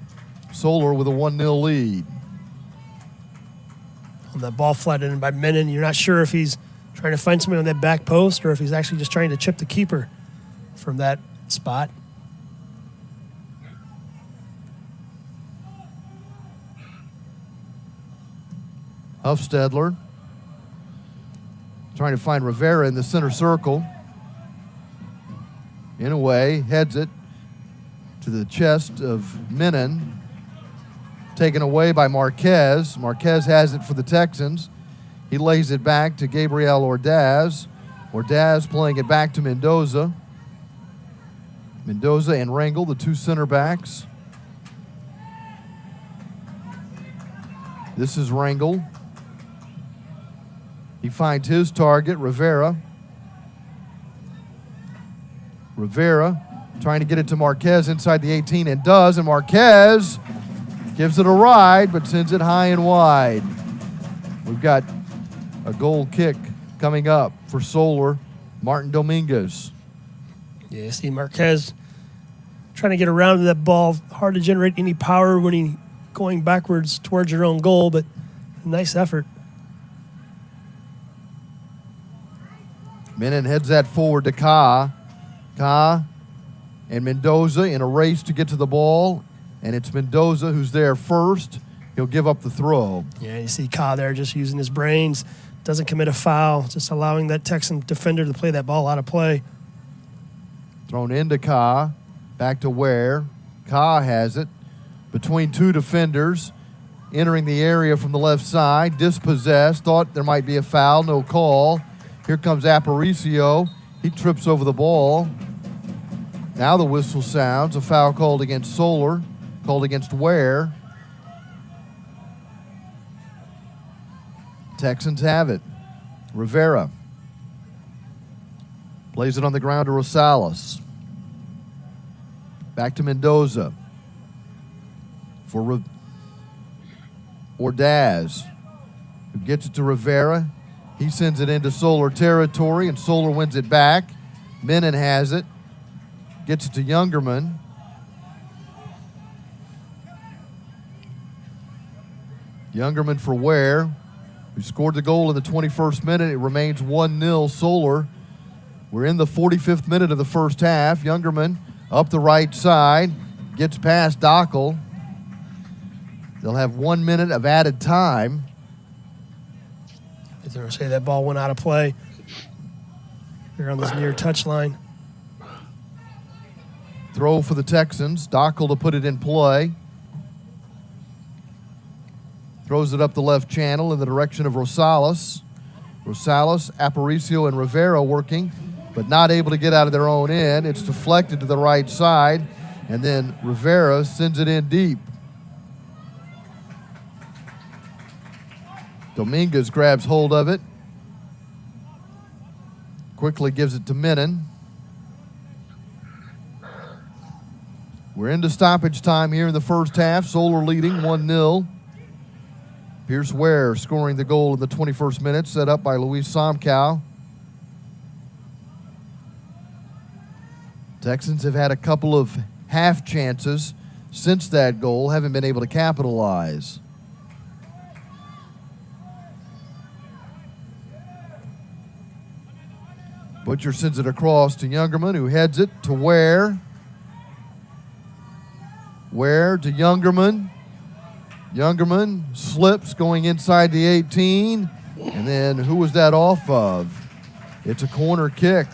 Solar with a 1-0 lead. On that ball flattened in by Menon, you're not sure if he's trying to find somebody on that back post, or if he's actually just trying to chip the keeper from that spot. Huffstedler trying to find Rivera in the center circle. In a way, heads it to the chest of Menon. Taken away by Marquez. Marquez has it for the Texans. He lays it back to Gabriel Ordaz. Ordaz playing it back to Mendoza. Mendoza and Rangel, the two center backs. This is Rangel. He finds his target, Rivera. Rivera trying to get it to Marquez inside the 18 and does, and Marquez gives it a ride but sends it high and wide. We've got a goal kick coming up for Solar, Martin Dominguez. Yeah, see Marquez trying to get around that ball. Hard to generate any power when he's going backwards towards your own goal, but nice effort. Menon heads that forward to Ka. Ka and Mendoza in a race to get to the ball, and it's Mendoza who's there first. He'll give up the throw. Yeah, you see Ka there just using his brains. Doesn't commit a foul, just allowing that Texan defender to play that ball out of play. Thrown into Ka, back to Ware. Ka has it between two defenders, entering the area from the left side, dispossessed, thought there might be a foul, no call. Here comes Aparicio. He trips over the ball. Now the whistle sounds. A foul called against Solar, called against Ware. Texans have it. Rivera plays it on the ground to Rosales. Back to Mendoza for Ordaz, who gets it to Rivera. He sends it into Solar territory, and Solar wins it back. Menon has it. Gets it to Youngerman. Youngerman for Ware, who scored the goal in the 21st minute. It remains 1-0 Solar. We're in the 45th minute of the first half. Youngerman up the right side, gets past Dockel. They'll have 1 minute of added time. I was going to say that ball went out of play. They're on this near touchline. Throw for the Texans. Dockel to put it in play. Throws it up the left channel in the direction of Rosales. Rosales, Aparicio, and Rivera working, but not able to get out of their own end. It's deflected to the right side, and then Rivera sends it in deep. Dominguez grabs hold of it. Quickly gives it to Menon. We're into stoppage time here in the first half. Solar leading 1-0. Pierce Ware scoring the goal in the 21st minute, set up by Luis Somkow. Texans have had a couple of half chances since that goal, haven't been able to capitalize. Butcher sends it across to Youngerman, who heads it to Ware. Ware to Youngerman. Youngerman slips going inside the 18. And then who was that off of? It's a corner kick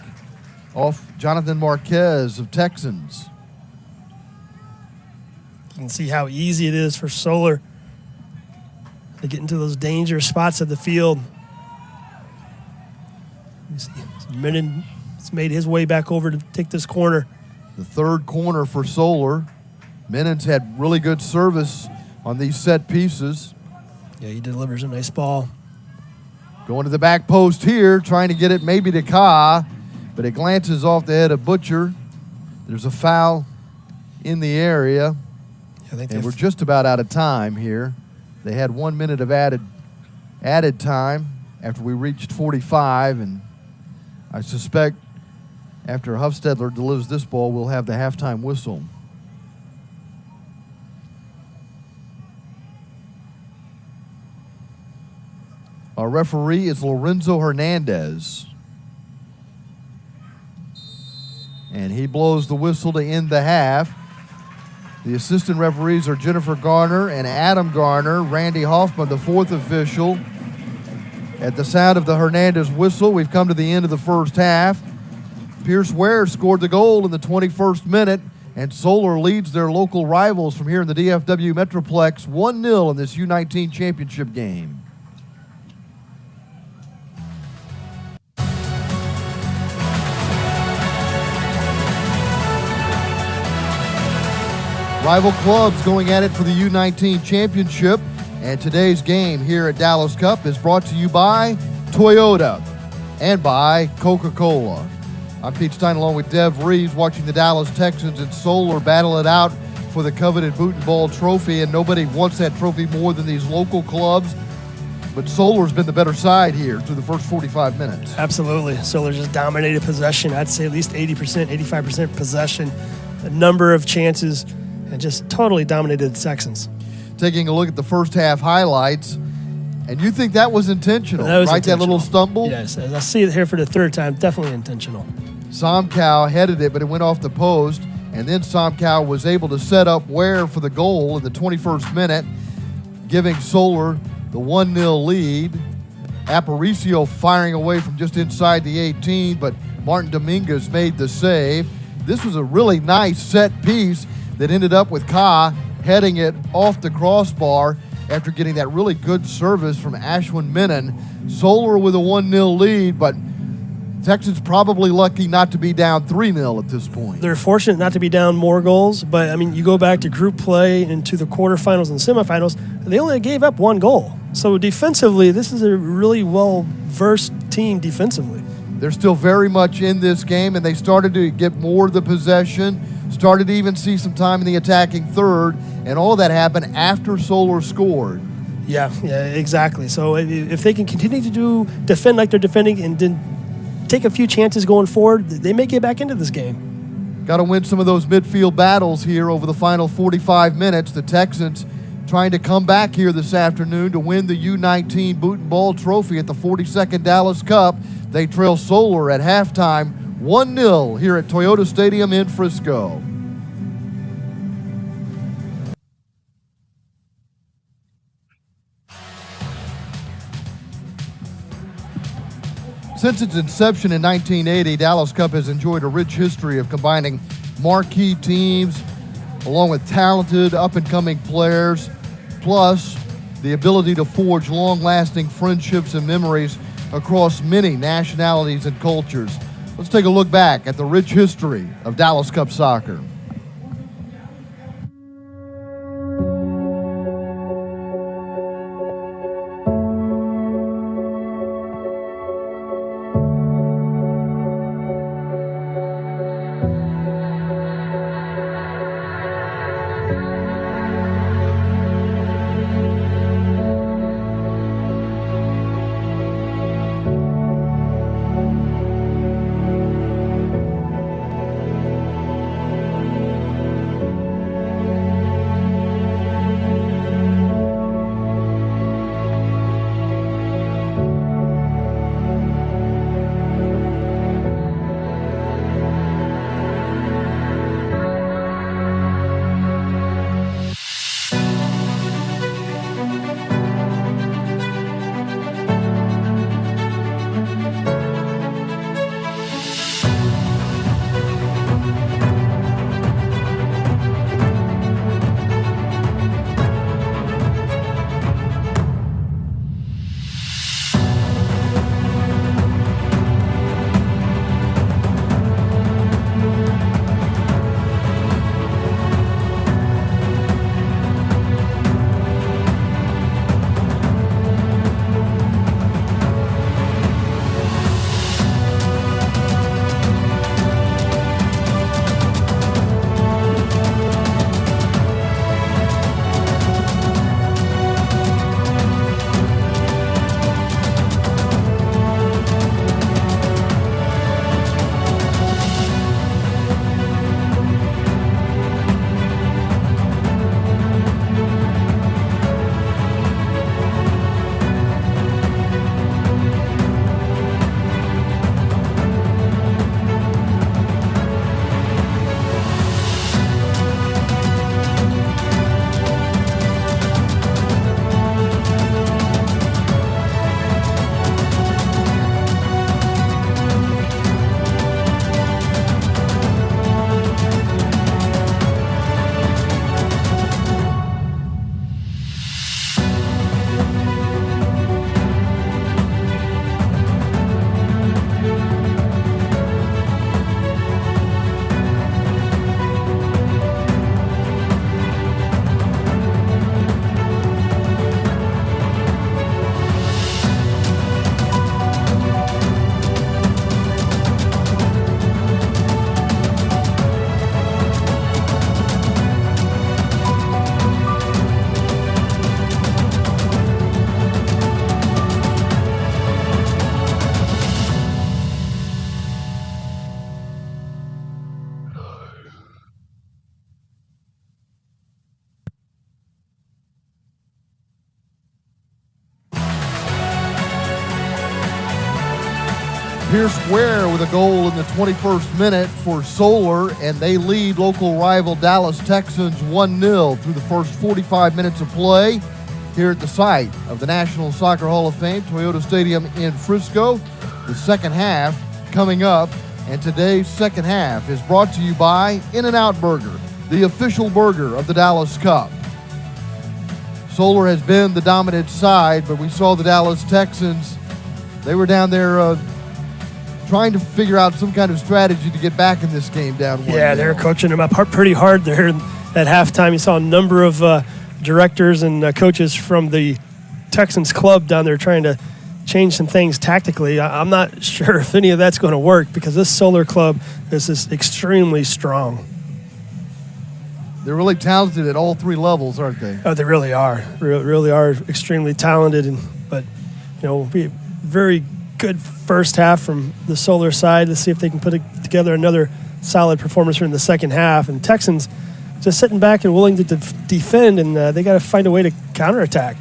off Jonathan Marquez of Texans. You can see how easy it is for Solar to get into those dangerous spots of the field. You see, Menon has made his way back over to take this corner. The third corner for Solar. Menon's had really good service on these set pieces. Yeah, he delivers a nice ball. Going to the back post here, trying to get it maybe to Ka, but it glances off the head of Butcher. There's a foul in the area, and we're just about out of time here. They had 1 minute of added time after we reached 45, and I suspect after Huffstedler delivers this ball, we'll have the halftime whistle. Our referee is Lorenzo Hernandez. And he blows the whistle to end the half. The assistant referees are Jennifer Garner and Adam Garner. Randy Hoffman, the fourth official. At the sound of the Hernandez whistle, we've come to the end of the first half. Pierce Ware scored the goal in the 21st minute, and Solar leads their local rivals from here in the DFW Metroplex 1-0 in this U19 championship game. Rival clubs going at it for the U19 championship, and today's game here at Dallas Cup is brought to you by Toyota and by Coca-Cola. I'm Pete Stein along with Dev Reeves watching the Dallas Texans and Solar battle it out for the coveted Boot and Ball trophy, and nobody wants that trophy more than these local clubs. But Solar's been the better side here through the first 45 minutes. Absolutely. Solar just dominated possession. I'd say at least 80%, 85% possession, a number of chances, and just totally dominated the Texans. Taking a look at the first half highlights, and you think that was intentional, that was right? intentional. That little stumble? Yes, I see it here for the third time. Definitely intentional. Somkow headed it, but it went off the post, and then Somkow was able to set up Ware for the goal in the 21st minute, giving Solar the 1-0 lead. Aparicio firing away from just inside the 18, but Martin Dominguez made the save. This was a really nice set piece that ended up with Ka heading it off the crossbar after getting that really good service from Ashwin Menon. Solar with a 1-0 lead, but Texans probably lucky not to be down 3-0 at this point. They're fortunate not to be down more goals, but, I mean, you go back to group play into the quarterfinals and semifinals, and they only gave up one goal. So defensively, this is a really well-versed team defensively. They're still very much in this game, and they started to get more of the possession, started to even see some time in the attacking third, and all of that happened after Solar scored. Yeah, exactly. So if they can continue to defend like they're defending and then take a few chances going forward, they may get back into this game. Got to win some of those midfield battles here over the final 45 minutes. The Texans trying to come back here this afternoon to win the U19 Boot and Ball trophy at the 42nd Dallas Cup. They trail Solar at halftime 1-0 here at Toyota Stadium in Frisco. Since its inception in 1980, Dallas Cup has enjoyed a rich history of combining marquee teams along with talented up-and-coming players, plus the ability to forge long-lasting friendships and memories across many nationalities and cultures. Let's take a look back at the rich history of Dallas Cup soccer. Pierce Ware with a goal in the 21st minute for Solar, and they lead local rival Dallas Texans 1-0 through the first 45 minutes of play here at the site of the National Soccer Hall of Fame, Toyota Stadium in Frisco. The second half coming up, and today's second half is brought to you by In-N-Out Burger, the official burger of the Dallas Cup. Solar has been the dominant side, but we saw the Dallas Texans. They were down there trying to figure out some kind of strategy to get back in this game down 1-0. Yeah, they're coaching them up pretty hard there at halftime. You saw a number of directors and coaches from the Texans club down there trying to change some things tactically. I'm not sure if any of that's going to work because this Solar club is extremely strong. They're really talented at all three levels, aren't they? Oh, they really are. Really are extremely talented, but be a very good first half from the Solar side. Let's see if they can put together another solid performance here in the second half. And Texans just sitting back and willing to defend, and they got to find a way to counterattack.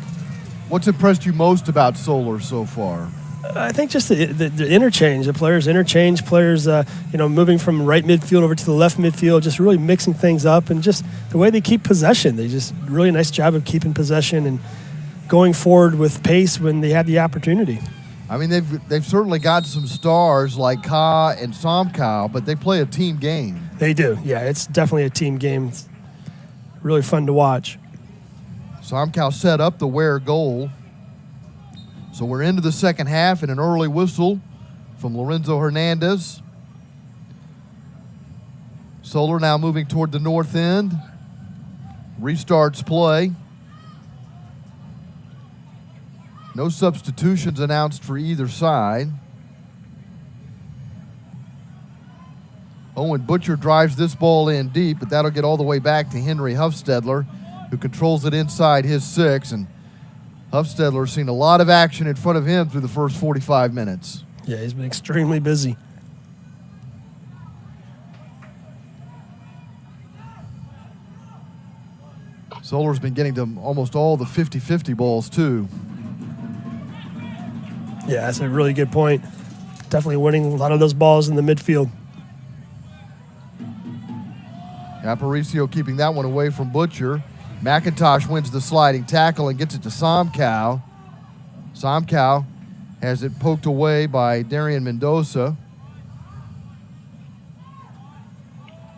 What's impressed you most about Solar so far? I think just the interchange, the players interchange, moving from right midfield over to the left midfield, just really mixing things up, and just the way they keep possession. They just really nice job of keeping possession and going forward with pace when they have the opportunity. I mean, they've certainly got some stars like Ka and Somkow, but they play a team game. They do, yeah. It's definitely a team game. It's really fun to watch. Somkow set up the Ware goal. So we're into the second half and an early whistle from Lorenzo Hernandez. Solar now moving toward the north end. Restarts play. No substitutions announced for either side. Owen Butcher drives this ball in deep, but that'll get all the way back to Henry Huffstedler, who controls it inside his 6. And Huffstedler's seen a lot of action in front of him through the first 45 minutes. Yeah, he's been extremely busy. Solar's been getting to almost all the 50-50 balls, too. Yeah, that's a really good point. Definitely winning a lot of those balls in the midfield. Aparicio keeping that one away from Butcher. McIntosh wins the sliding tackle and gets it to Somkow. Somkow has it poked away by Darian Mendoza.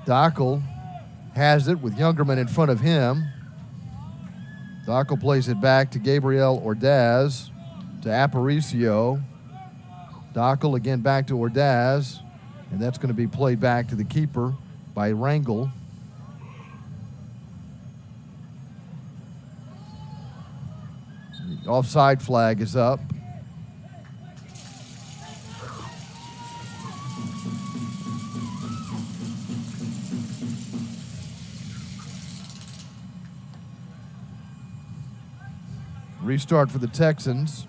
Dockel has it with Youngerman in front of him. Dockel plays it back to Gabriel Ordaz, to Aparicio. Dockel again back to Ordaz, and that's going to be played back to the keeper by Rangel. The offside flag is up. Restart for the Texans.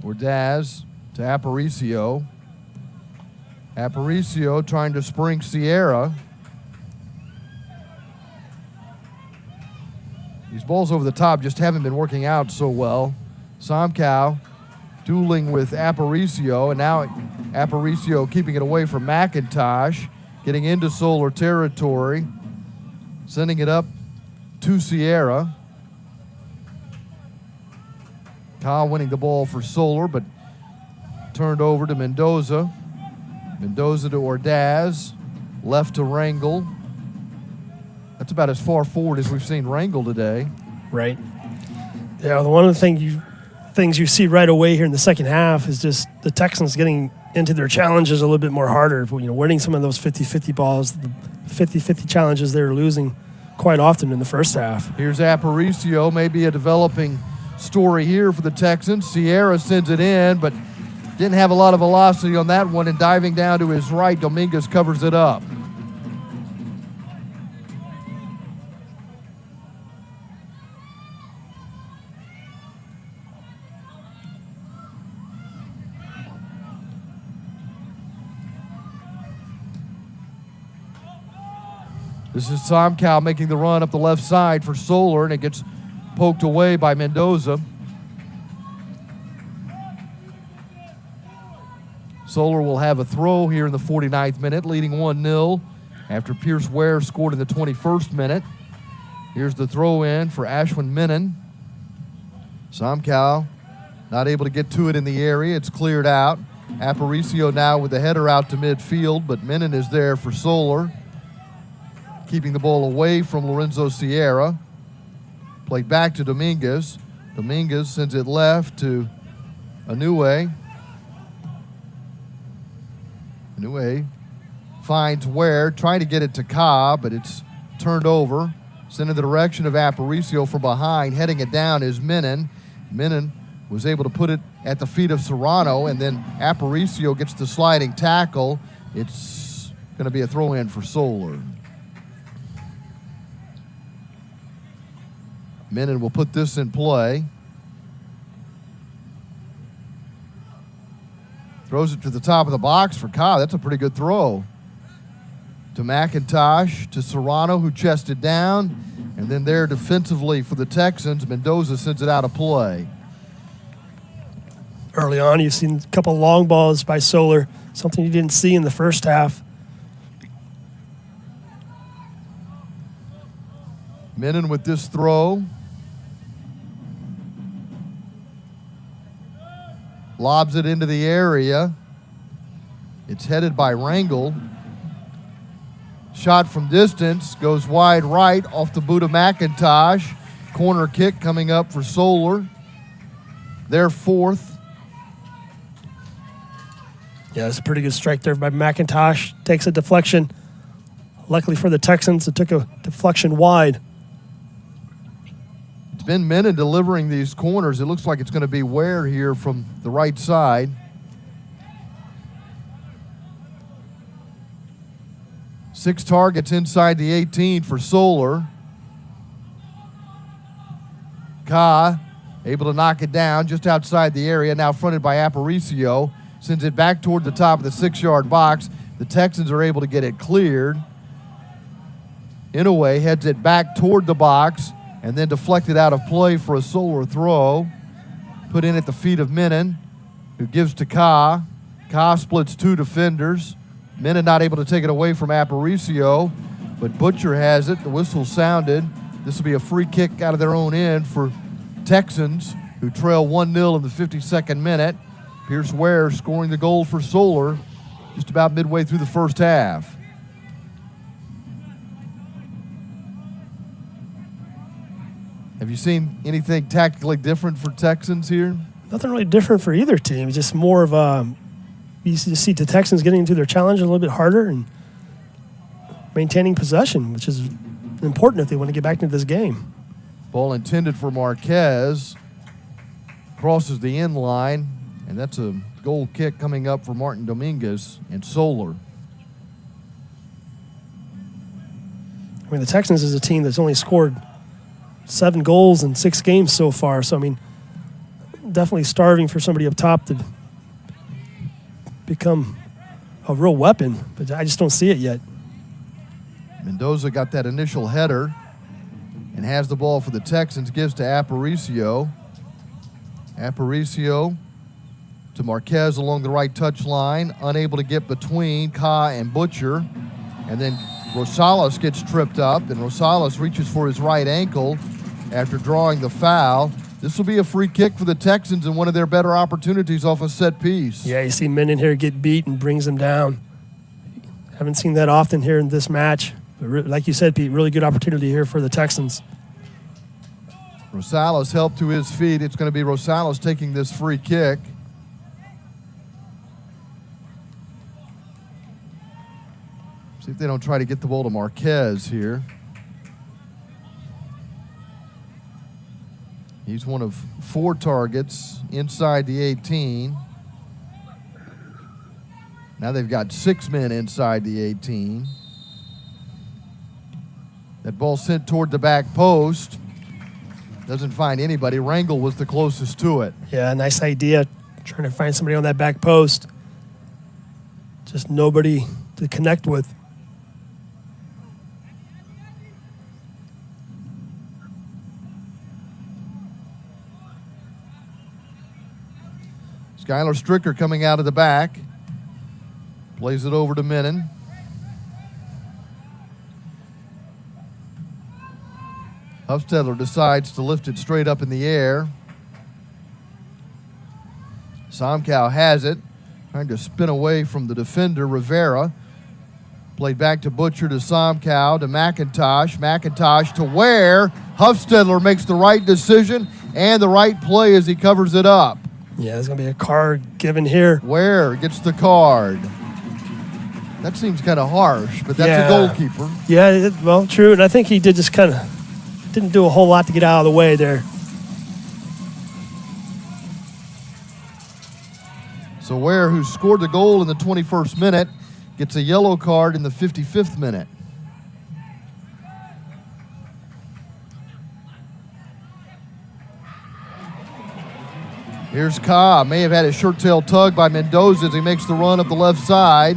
Ordaz to Aparicio. Aparicio trying to spring Sierra. These balls over the top just haven't been working out so well. Somkow dueling with Aparicio, and now Aparicio keeping it away from McIntosh, getting into Solar territory, sending it up to Sierra. Kyle winning the ball for Solar, but turned over to Mendoza. Mendoza to Ordaz, left to Rangel. That's about as far forward as we've seen Rangel today. Right. Yeah, one of the things you see right away here in the second half is just the Texans getting into their challenges a little bit more harder. Winning some of those 50-50 balls, the 50-50 challenges they were losing quite often in the first half. Here's Aparicio, maybe a developing story here for the Texans. Sierra sends it in, but didn't have a lot of velocity on that one, and diving down to his right, Dominguez covers it up. This is Somkow making the run up the left side for Solar, and it gets poked away by Mendoza. Solar will have a throw here in the 49th minute, leading 1-0 after Pierce Ware scored in the 21st minute. Here's the throw in for Ashwin Menon. Somkow not able to get to it in the area. It's cleared out. Aparicio now with the header out to midfield, but Menon is there for Solar, keeping the ball away from Lorenzo Sierra. Played back to Dominguez. Dominguez sends it left to Anue. Anue finds Ware, trying to get it to Cobb, but it's turned over. Sent in the direction of Aparicio from behind. Heading it down is Menon. Menon was able to put it at the feet of Serrano, and then Aparicio gets the sliding tackle. It's going to be a throw-in for Solar. Menon will put this in play. Throws it to the top of the box for Cobb. That's a pretty good throw. To McIntosh, to Serrano, who chested down. And then there defensively for the Texans, Mendoza sends it out of play. Early on, you've seen a couple long balls by Solar, something you didn't see in the first half. Menon with this throw. Lobs it into the area. It's headed by Rangel. Shot from distance, goes wide right off the boot of McIntosh. Corner kick coming up for Solar. Their fourth. Yeah, it's a pretty good strike there by McIntosh. Takes a deflection. Luckily for the Texans, it took a deflection wide. It's been Menon delivering these corners. It looks like it's going to be Ware here from the right side. 6 targets inside the 18 for Solar. Ka able to knock it down just outside the area, now fronted by Aparicio. Sends it back toward the top of the 6-yard box. The Texans are able to get it cleared. Inouye heads it back toward the box and then deflected out of play for a Solar throw. Put in at the feet of Menon, who gives to Ka. Ka splits 2 defenders. Menon not able to take it away from Aparicio, but Butcher has it. The whistle sounded. This will be a free kick out of their own end for Texans, who trail 1-0 in the 52nd minute. Pierce Ware scoring the goal for Solar just about midway through the first half. Have you seen anything tactically different for Texans here? Nothing really different for either team. Just more of a, you see the Texans getting into their challenge a little bit harder and maintaining possession, which is important if they want to get back into this game. Ball intended for Marquez. Crosses the end line, and that's a goal kick coming up for Martin Dominguez and Solar. I mean, the Texans is a team that's only scored 7 goals in 6 games so far. So, I mean, definitely starving for somebody up top to become a real weapon, but I just don't see it yet. Mendoza got that initial header and has the ball for the Texans, gives to Aparicio. Aparicio to Marquez along the right touch line, unable to get between Ka and Butcher. And then Rosales gets tripped up, and Rosales reaches for his right ankle after drawing the foul. This will be a free kick for the Texans and one of their better opportunities off a set piece. Yeah, you see Menon here get beat and brings him down. Haven't seen that often here in this match. But like you said, Pete, really good opportunity here for the Texans. Rosales helped to his feet. It's going to be Rosales taking this free kick. See if they don't try to get the ball to Marquez here. He's one of 4 targets inside the 18. Now they've got 6 men inside the 18. That ball sent toward the back post. Doesn't find anybody. Rangel was the closest to it. Yeah, nice idea. Trying to find somebody on that back post. Just nobody to connect with. Skylar Stricker coming out of the back. Plays it over to Menon. Hufstedler decides to lift it straight up in the air. Somkow has it, trying to spin away from the defender, Rivera. Played back to Butcher, to Somkow, to McIntosh. McIntosh to Ware. Hufstedler makes the right decision and the right play as he covers it up. Yeah, there's going to be a card given here. Ware gets the card. That seems kind of harsh, but that's a goalkeeper. Yeah, well, true. And I think he did just kind of didn't do a whole lot to get out of the way there. So Ware, who scored the goal in the 21st minute, gets a yellow card in the 55th minute. Here's Ka. May have had his shirt tail tugged by Mendoza as he makes the run up the left side.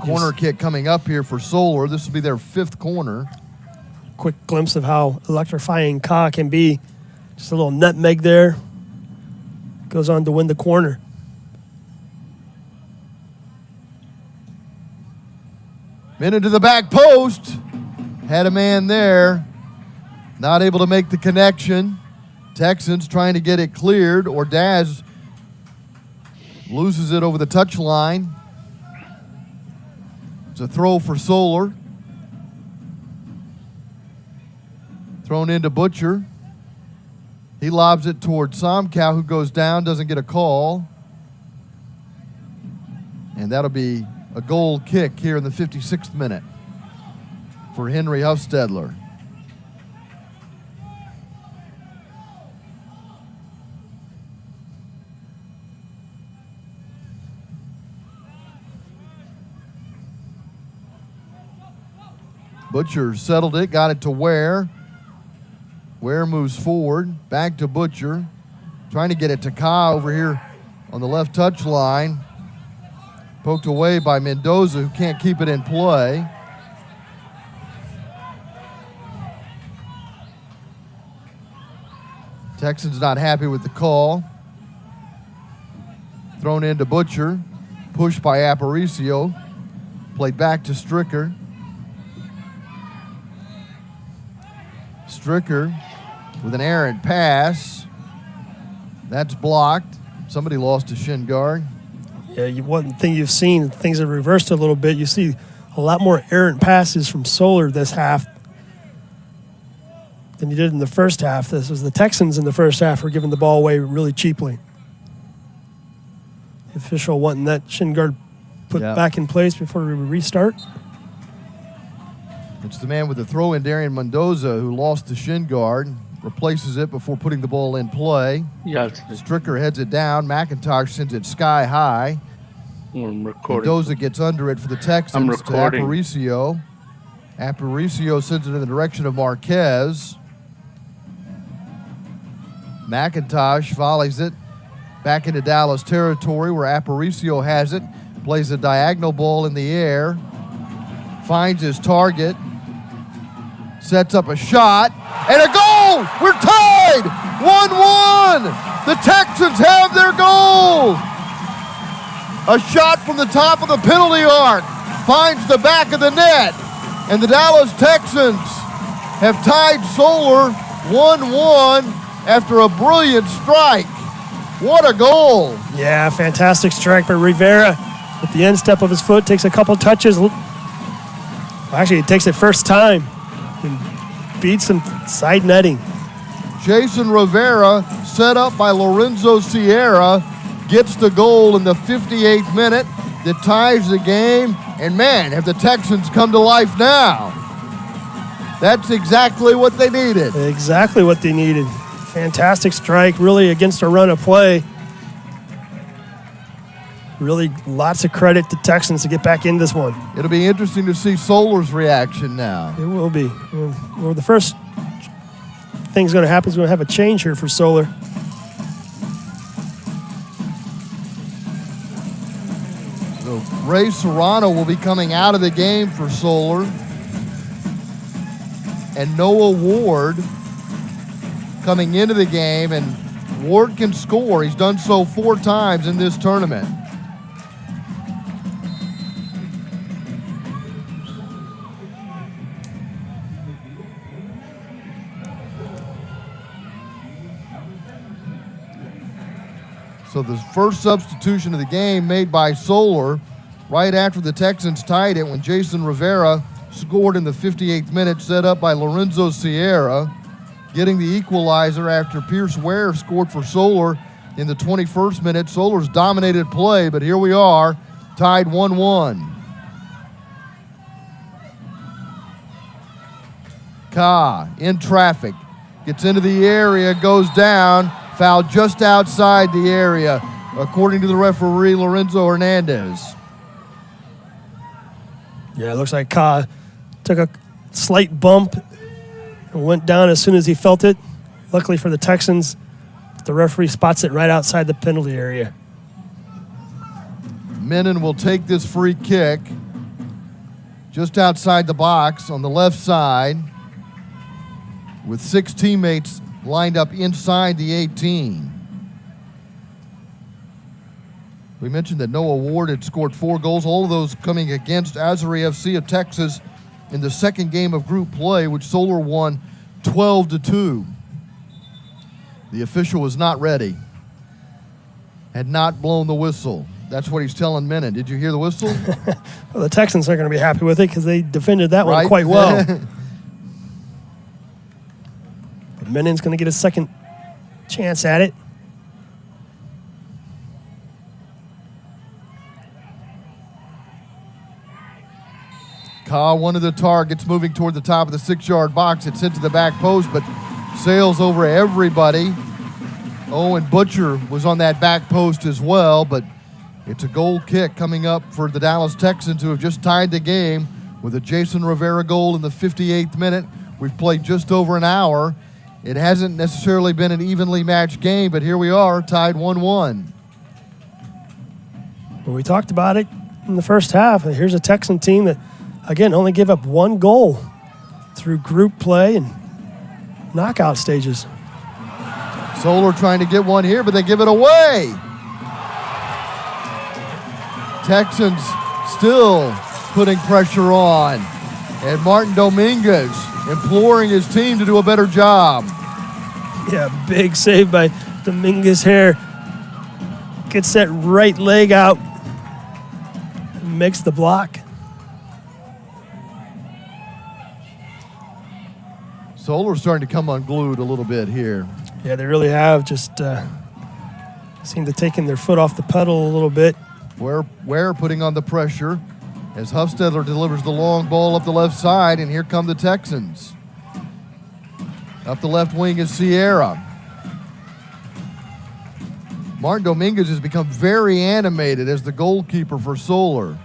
Corner kick coming up here for Solar. This will be their 5th corner. Quick glimpse of how electrifying Ka can be. Just a little nutmeg there. Goes on to win the corner. Minute to the back post. Had a man there. Not able to make the connection. Texans trying to get it cleared. Ordaz loses it over the touchline. It's a throw for Solar. Thrown into Butcher. He lobs it towards Somkow, who goes down, doesn't get a call. And that'll be a goal kick here in the 56th minute for Henry Hufstedler. Butcher settled it, got it to Ware. Ware moves forward, back to Butcher. Trying to get it to Ka over here on the left touch line. Poked away by Mendoza, who can't keep it in play. Texans not happy with the call. Thrown into Butcher. Pushed by Aparicio. Played back to Stricker. Stricker with an errant pass. That's blocked. Somebody lost a shin guard. Yeah, one thing you've seen, things have reversed a little bit. You see a lot more errant passes from Solar this half than you did in the first half. This was the Texans in the first half were giving the ball away really cheaply. The official wanting that shin guard put back in place before we restart. It's the man with the throw in, Darian Mendoza, who lost the shin guard, replaces it before putting the ball in play. Yes. Stricker heads it down. McIntosh sends it sky high. I'm recording. Mendoza gets under it for the Texans. I'm recording. To Aparicio. Aparicio sends it in the direction of Marquez. McIntosh volleys it back into Dallas territory where Aparicio has it. Plays a diagonal ball in the air. Finds his target. Sets up a shot. And a goal! We're tied! 1-1! The Texans have their goal! A shot from the top of the penalty arc. Finds the back of the net. And the Dallas Texans have tied Solar 1-1 after a brilliant strike. What a goal! Yeah, fantastic strike by Rivera. With the end step of his foot, takes a couple touches. Actually, it takes it first time and beats some side netting. Jason Rivera, set up by Lorenzo Sierra, gets the goal in the 58th minute that ties the game. And man, have the Texans come to life now. That's exactly what they needed. Exactly what they needed. Fantastic strike, really against a run of play. Really lots of credit to Texans to get back in this one. It'll be interesting to see Solar's reaction now. It will be. Well, the first thing's going to happen is going to have a change here for Solar. So Ray Serrano will be coming out of the game for Solar. And Noah Ward coming into the game. And Ward can score. He's done so 4 times in this tournament. So the first substitution of the game made by Solar right after the Texans tied it when Jason Rivera scored in the 58th minute, set up by Lorenzo Sierra, getting the equalizer after Pierce Ware scored for Solar in the 21st minute. Solar's dominated play, but here we are, tied 1-1. Ka in traffic, gets into the area, goes down, foul just outside the area, according to the referee, Lorenzo Hernandez. Yeah, it looks like Ka took a slight bump and went down as soon as he felt it. Luckily for the Texans, the referee spots it right outside the penalty area. Menon will take this free kick just outside the box on the left side with 6 teammates lined up inside the 18. We mentioned that Noah Ward had scored 4 goals, all of those coming against Azuri FC of Texas in the second game of group play, which Solar won 12-2. The official was not ready, had not blown the whistle. That's what he's telling Menon. Did you hear the whistle? Well, the Texans aren't going to be happy with it because they defended that one quite well. But Menon's going to get a second chance at it. Ka, one of the targets, moving toward the top of the 6-yard box. It's hit to the back post, but sails over everybody. Owen Butcher was on that back post as well, but it's a goal kick coming up for the Dallas Texans, who have just tied the game with a Jason Rivera goal in the 58th minute. We've played just over an hour. It hasn't necessarily been an evenly matched game, but here we are, tied 1-1. Well, we talked about it in the first half. Here's a Texan team that, again, only gave up 1 goal through group play and knockout stages. Solar trying to get one here, but they give it away. Texans still putting pressure on. And Martin Dominguez imploring his team to do a better job. Yeah, big save by Dominguez here. Gets that right leg out. Makes the block. Solar's starting to come unglued a little bit here. Yeah, they really have. Just seem to taking their foot off the pedal a little bit. Ware putting on the pressure as Huffstedler delivers the long ball up the left side, and here come the Texans. Up the left wing is Sierra. Martin Dominguez has become very animated as the goalkeeper for Solar.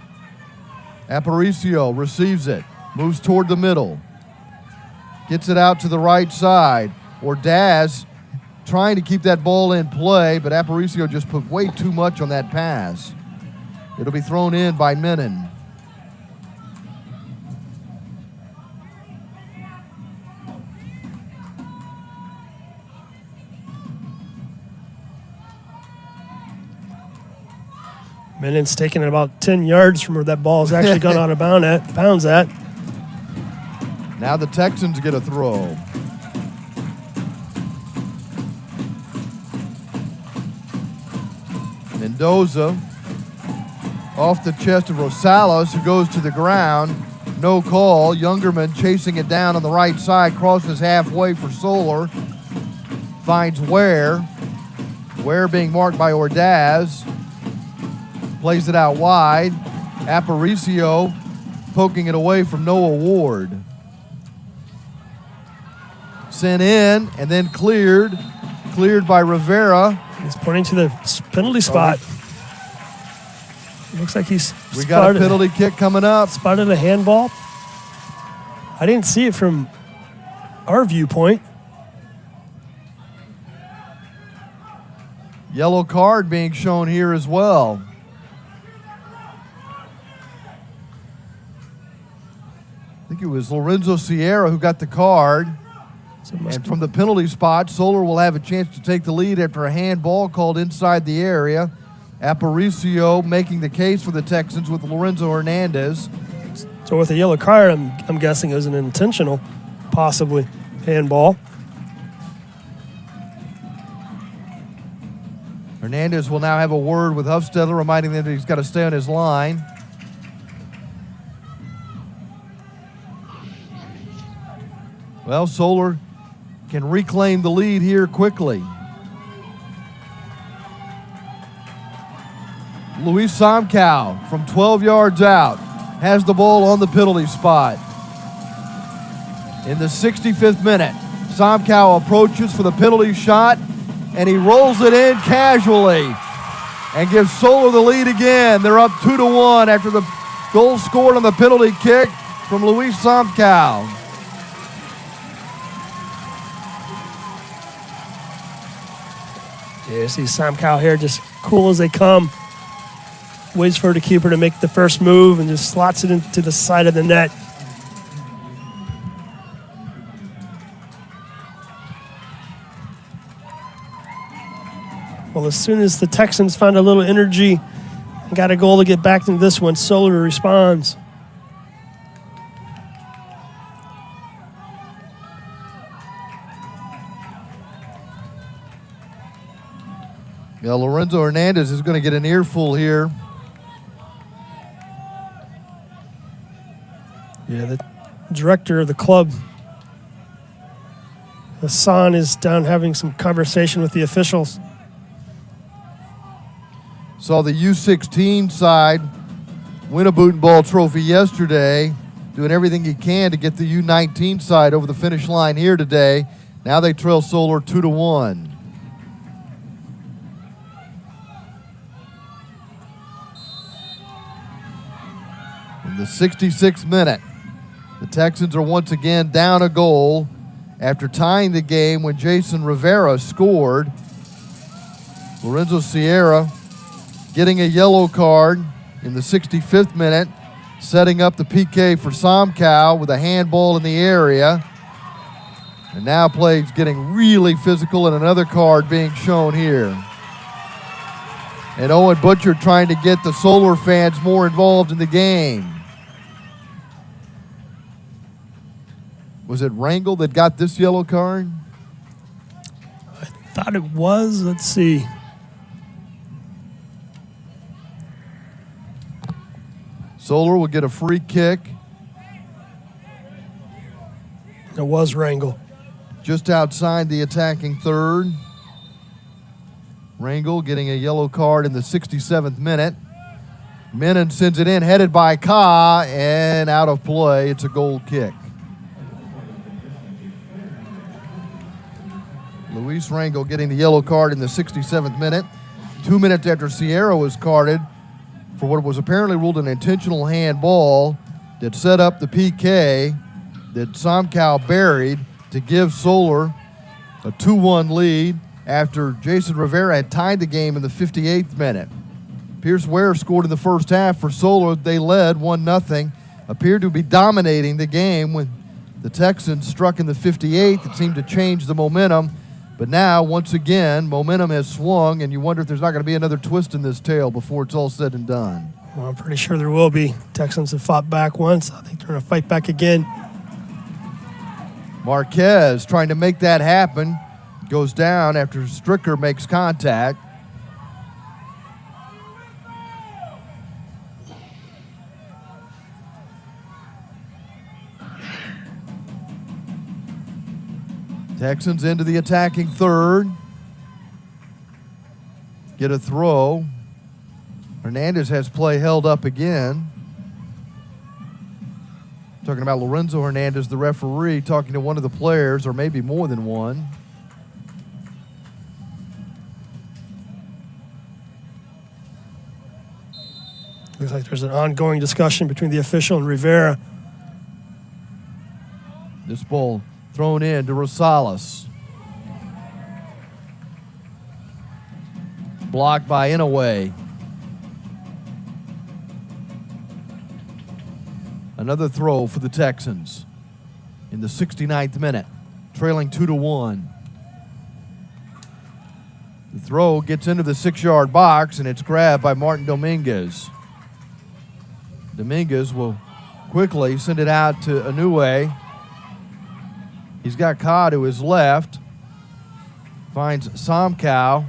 Aparicio receives it, moves toward the middle. Gets it out to the right side. Ordaz trying to keep that ball in play, but Aparicio just put way too much on that pass. It'll be thrown in by Menon. Menon's taking it about 10 yards from where that ball's actually gone out of bounds at. Now the Texans get a throw. Mendoza off the chest of Rosales, who goes to the ground. No call. Youngerman chasing it down on the right side, crosses halfway for Solar. Finds Ware. Ware being marked by Ordaz. Plays it out wide. Aparicio poking it away from Noah Ward. Sent in and then cleared. Cleared by Rivera. He's pointing to the penalty spot. Looks like we got a penalty kick coming up. Spotted a handball. I didn't see it from our viewpoint. Yellow card being shown here as well. I think it was Lorenzo Sierra who got the card. And from the penalty spot, Solar will have a chance to take the lead after a handball called inside the area. Aparicio making the case for the Texans with Lorenzo Hernandez. So with a yellow card, I'm guessing it was an intentional, possibly, handball. Hernandez will now have a word with Huffstetler, reminding them that he's got to stay on his line. Well, Solar can reclaim the lead here quickly. Luis Samkow from 12 yards out has the ball on the penalty spot. In the 65th minute, Samkow approaches for the penalty shot, and he rolls it in casually and gives Solar the lead again. They're up 2-1 after the goal scored on the penalty kick from Luis Samkow. Yeah, you see Samkow here just cool as they come. Waits for the keeper to make the first move and just slots it into the side of the net. Well, as soon as the Texans found a little energy and got a goal to get back into this one, Solar responds. Yeah, Lorenzo Hernandez is going to get an earful here. Yeah, the director of the club, Hassan, is down having some conversation with the officials. Saw the U16 side win a boot and ball trophy yesterday, doing everything he can to get the U19 side over the finish line here today. Now they trail Solar 2-1. In the 66th minute, the Texans are once again down a goal after tying the game when Jason Rivera scored. Lorenzo Sierra getting a yellow card in the 65th minute, setting up the PK for Samkow with a handball in the area. And now play's getting really physical, and another card being shown here. And Owen Butcher trying to get the Solar fans more involved in the game. Was it Rangel that got this yellow card? I thought it was. Let's see. Solar will get a free kick. It was Rangel. Just outside the attacking third. Rangel getting a yellow card in the 67th minute. Menon sends it in, headed by Ka, and out of play. It's a goal kick. Luis Rangel getting the yellow card in the 67th minute. 2 minutes after Sierra was carded for what was apparently ruled an intentional handball that set up the PK that Samkow buried to give Solar a 2-1 lead after Jason Rivera had tied the game in the 58th minute. Pierce Ware scored in the first half for Solar. They led 1-0, appeared to be dominating the game when the Texans struck in the 58th. It seemed to change the momentum. But now, once again, momentum has swung, and you wonder if there's not going to be another twist in this tale before it's all said and done. Well, I'm pretty sure there will be. Texans have fought back once. I think they're going to fight back again. Marquez trying to make that happen. Goes down after Stricker makes contact. Texans into the attacking third. Get a throw. Hernandez has play held up again. Talking about Lorenzo Hernandez, the referee, talking to one of the players, or maybe more than one. Looks like there's an ongoing discussion between the official and Rivera. This ball thrown in to Rosales. Blocked by Inouye. Another throw for the Texans in the 69th minute. trailing 2-1. The throw gets into the 6-yard box, and it's grabbed by Martin Dominguez. Dominguez will quickly send it out to Inoue. He's got Ka to his left. Finds Somkow.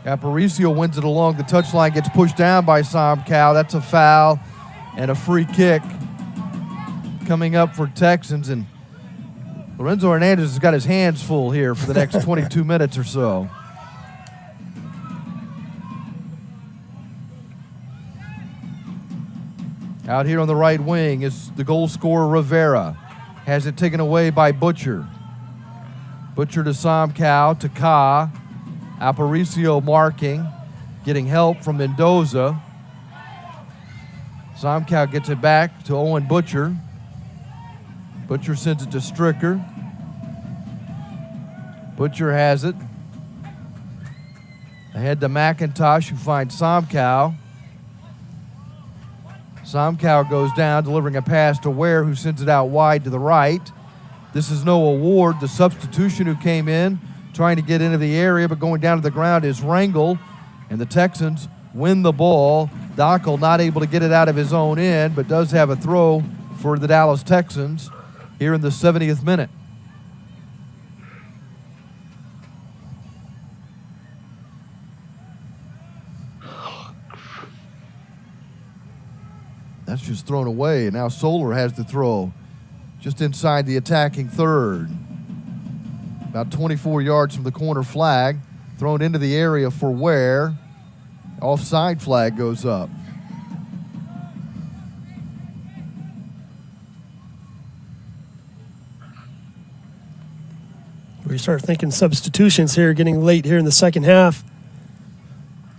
Aparicio wins it along the touchline, gets pushed down by Somkow. That's a foul and a free kick coming up for Texans. And Lorenzo Hernandez has got his hands full here for the next 22 minutes or so. Out here on the right wing is the goal scorer Rivera. Has it taken away by Butcher. Butcher to Somkow, to Ka. Aparicio marking, getting help from Mendoza. Somkow gets it back to Owen Butcher. Butcher sends it to Stricker. Butcher has it. Ahead to McIntosh, who finds Somkow. Somkow goes down, delivering a pass to Ware, who sends it out wide to the right. This is Noah Ward, the substitution who came in, trying to get into the area, but going down to the ground is Rangel, and the Texans win the ball. Dockel not able to get it out of his own end, but does have a throw for the Dallas Texans here in the 70th minute. That's just thrown away, and now Solar has the throw just inside the attacking third. About 24 yards from the corner flag, thrown into the area for Ware. Offside flag goes up. We start thinking substitutions here, getting late here in the second half.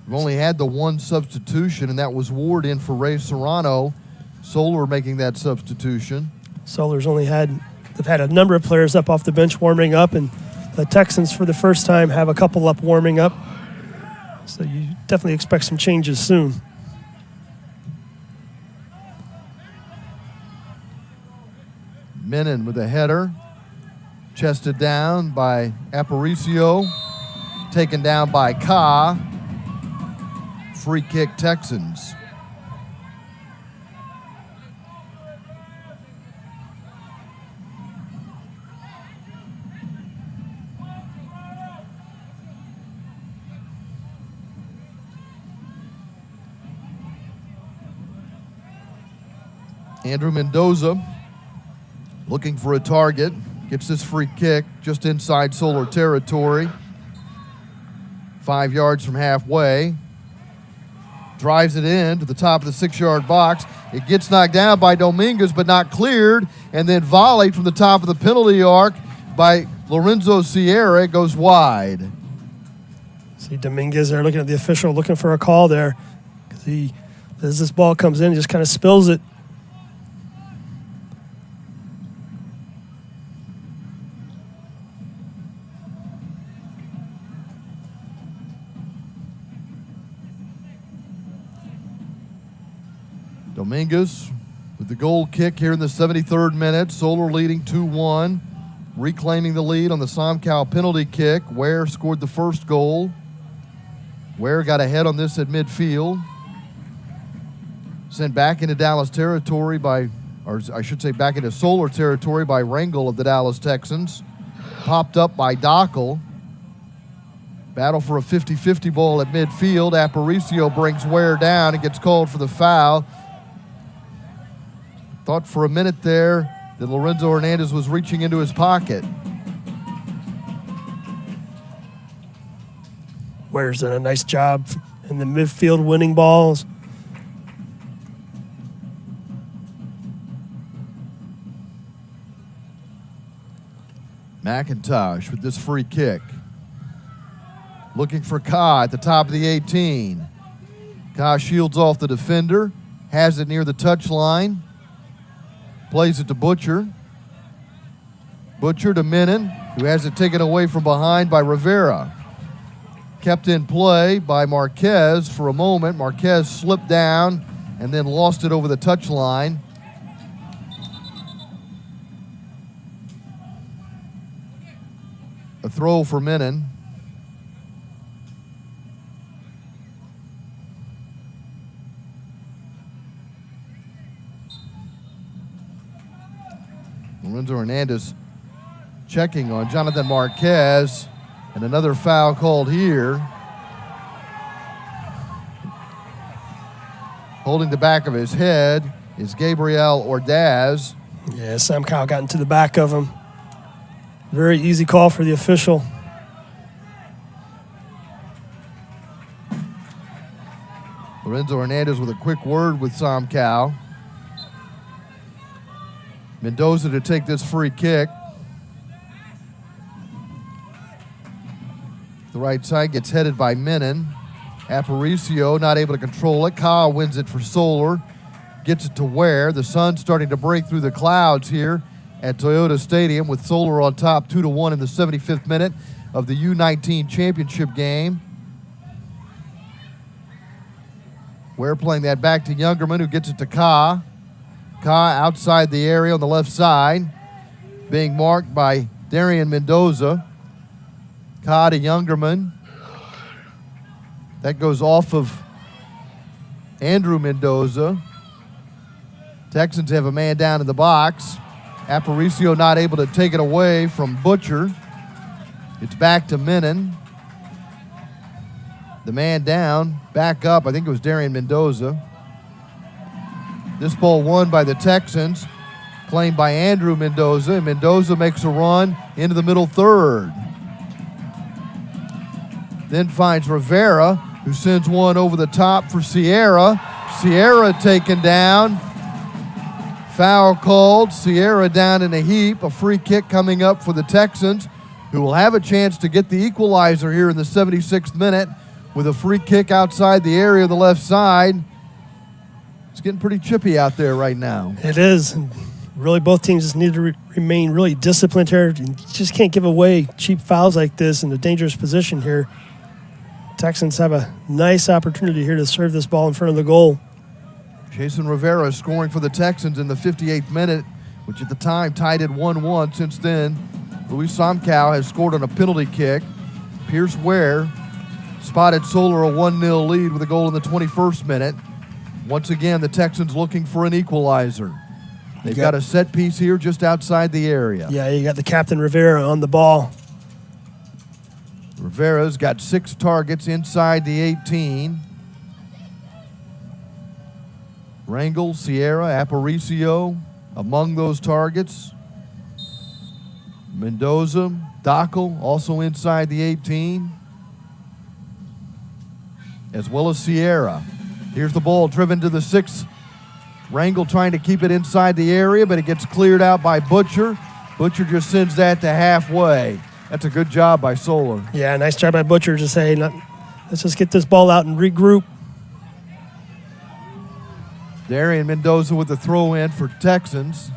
We've only had the one substitution, and that was Ward in for Ray Serrano. Solar making that substitution. Solar's they've had a number of players up off the bench warming up, and the Texans for the first time have a couple up warming up. So you definitely expect some changes soon. Menon with a header. Chested down by Aparicio. Taken down by Ka. Free kick Texans. Andrew Mendoza looking for a target. Gets this free kick just inside Solar territory. 5 yards from halfway. Drives it in to the top of the 6-yard box. It gets knocked down by Dominguez, but not cleared. And then volleyed from the top of the penalty arc by Lorenzo Sierra. It goes wide. See Dominguez there looking at the official, looking for a call there. Because as this ball comes in, he just kind of spills it. Dominguez with the goal kick here in the 73rd minute. Solar leading 2-1. Reclaiming the lead on the Somkow penalty kick. Ware scored the first goal. Ware got ahead on this at midfield. Sent back into Dallas territory by, or I should say back into Solar territory by Rangel of the Dallas Texans. Popped up by Dockel. Battle for a 50-50 ball at midfield. Aparicio brings Ware down and gets called for the foul. Thought for a minute there that Lorenzo Hernandez was reaching into his pocket. Ware's done a nice job in the midfield winning balls. McIntosh with this free kick. Looking for Ka at the top of the 18. Ka shields off the defender. Has it near the touchline. Plays it to Butcher. Butcher to Menon, who has it taken away from behind by Rivera. Kept in play by Marquez for a moment. Marquez slipped down and then lost it over the touchline. A throw for Menon. Lorenzo Hernandez checking on Jonathan Marquez, and another foul called here. Holding the back of his head is Gabriel Ordaz. Yeah, Sam Cowell got into the back of him. Very easy call for the official. Lorenzo Hernandez with a quick word with Sam Cowell. Mendoza to take this free kick. The right side gets headed by Menon. Aparicio not able to control it. Kyle wins it for Solar. Gets it to Ware. The sun's starting to break through the clouds here at Toyota Stadium with Solar on top 2-1 in the 75th minute of the U19 championship game. Ware playing that back to Youngerman, who gets it to Ka. Ka outside the area on the left side, being marked by Darian Mendoza. Ka to Youngerman. That goes off of Andrew Mendoza. Texans have a man down in the box. Aparicio not able to take it away from Butcher. It's back to Menon. The man down, back up. I think it was Darian Mendoza. This ball won by the Texans, claimed by Andrew Mendoza. And Mendoza makes a run into the middle third. Then finds Rivera, who sends one over the top for Sierra. Sierra taken down. Foul called. Sierra down in a heap. A free kick coming up for the Texans, who will have a chance to get the equalizer here in the 76th minute with a free kick outside the area on the left side. It's getting pretty chippy out there right now. It is. And really, both teams just need to remain really disciplined here. You just can't give away cheap fouls like this in a dangerous position here. Texans have a nice opportunity here to serve this ball in front of the goal. Jason Rivera scoring for the Texans in the 58th minute, which at the time tied at 1-1. Since then, Luis Samkow has scored on a penalty kick. Pierce Ware spotted Solar a 1-0 lead with a goal in the 21st minute. Once again, the Texans looking for an equalizer. They've got a set piece here just outside the area. Yeah, you got the captain Rivera on the ball. Rivera's got 6 targets inside the 18. Rangel, Sierra, Aparicio among those targets. Mendoza, Dockel also inside the 18, as well as Sierra. Here's the ball driven to the 6. Rangel trying to keep it inside the area, but it gets cleared out by Butcher. Butcher just sends that to halfway. That's a good job by Solar. Yeah, nice job by Butcher to say, let's just get this ball out and regroup. Darian Mendoza with the throw in for Texans.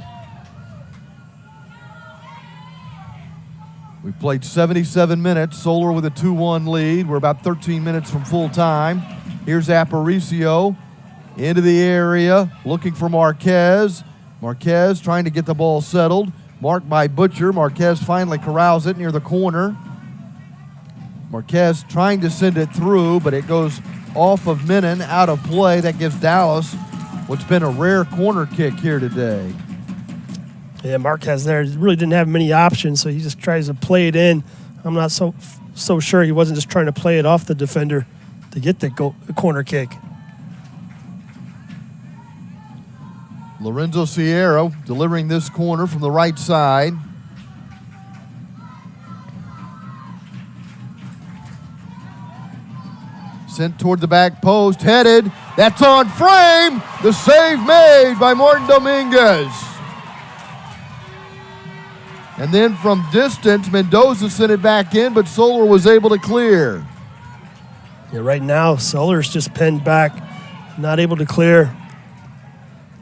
We played 77 minutes. Solar with a 2-1 lead. We're about 13 minutes from full time. Here's Aparicio into the area, looking for Marquez. Marquez trying to get the ball settled. Marked by Butcher. Marquez finally corrals it near the corner. Marquez trying to send it through, but it goes off of Menon, out of play. That gives Dallas what's been a rare corner kick here today. Yeah, Marquez there really didn't have many options, so he just tries to play it in. I'm not so sure he wasn't just trying to play it off the defender to get the corner kick. Lorenzo Sierra delivering this corner from the right side. Sent toward the back post, headed. That's on frame. The save made by Martin Dominguez. And then from distance, Mendoza sent it back in, but Solar was able to clear. Yeah, right now, Solar's just pinned back, not able to clear.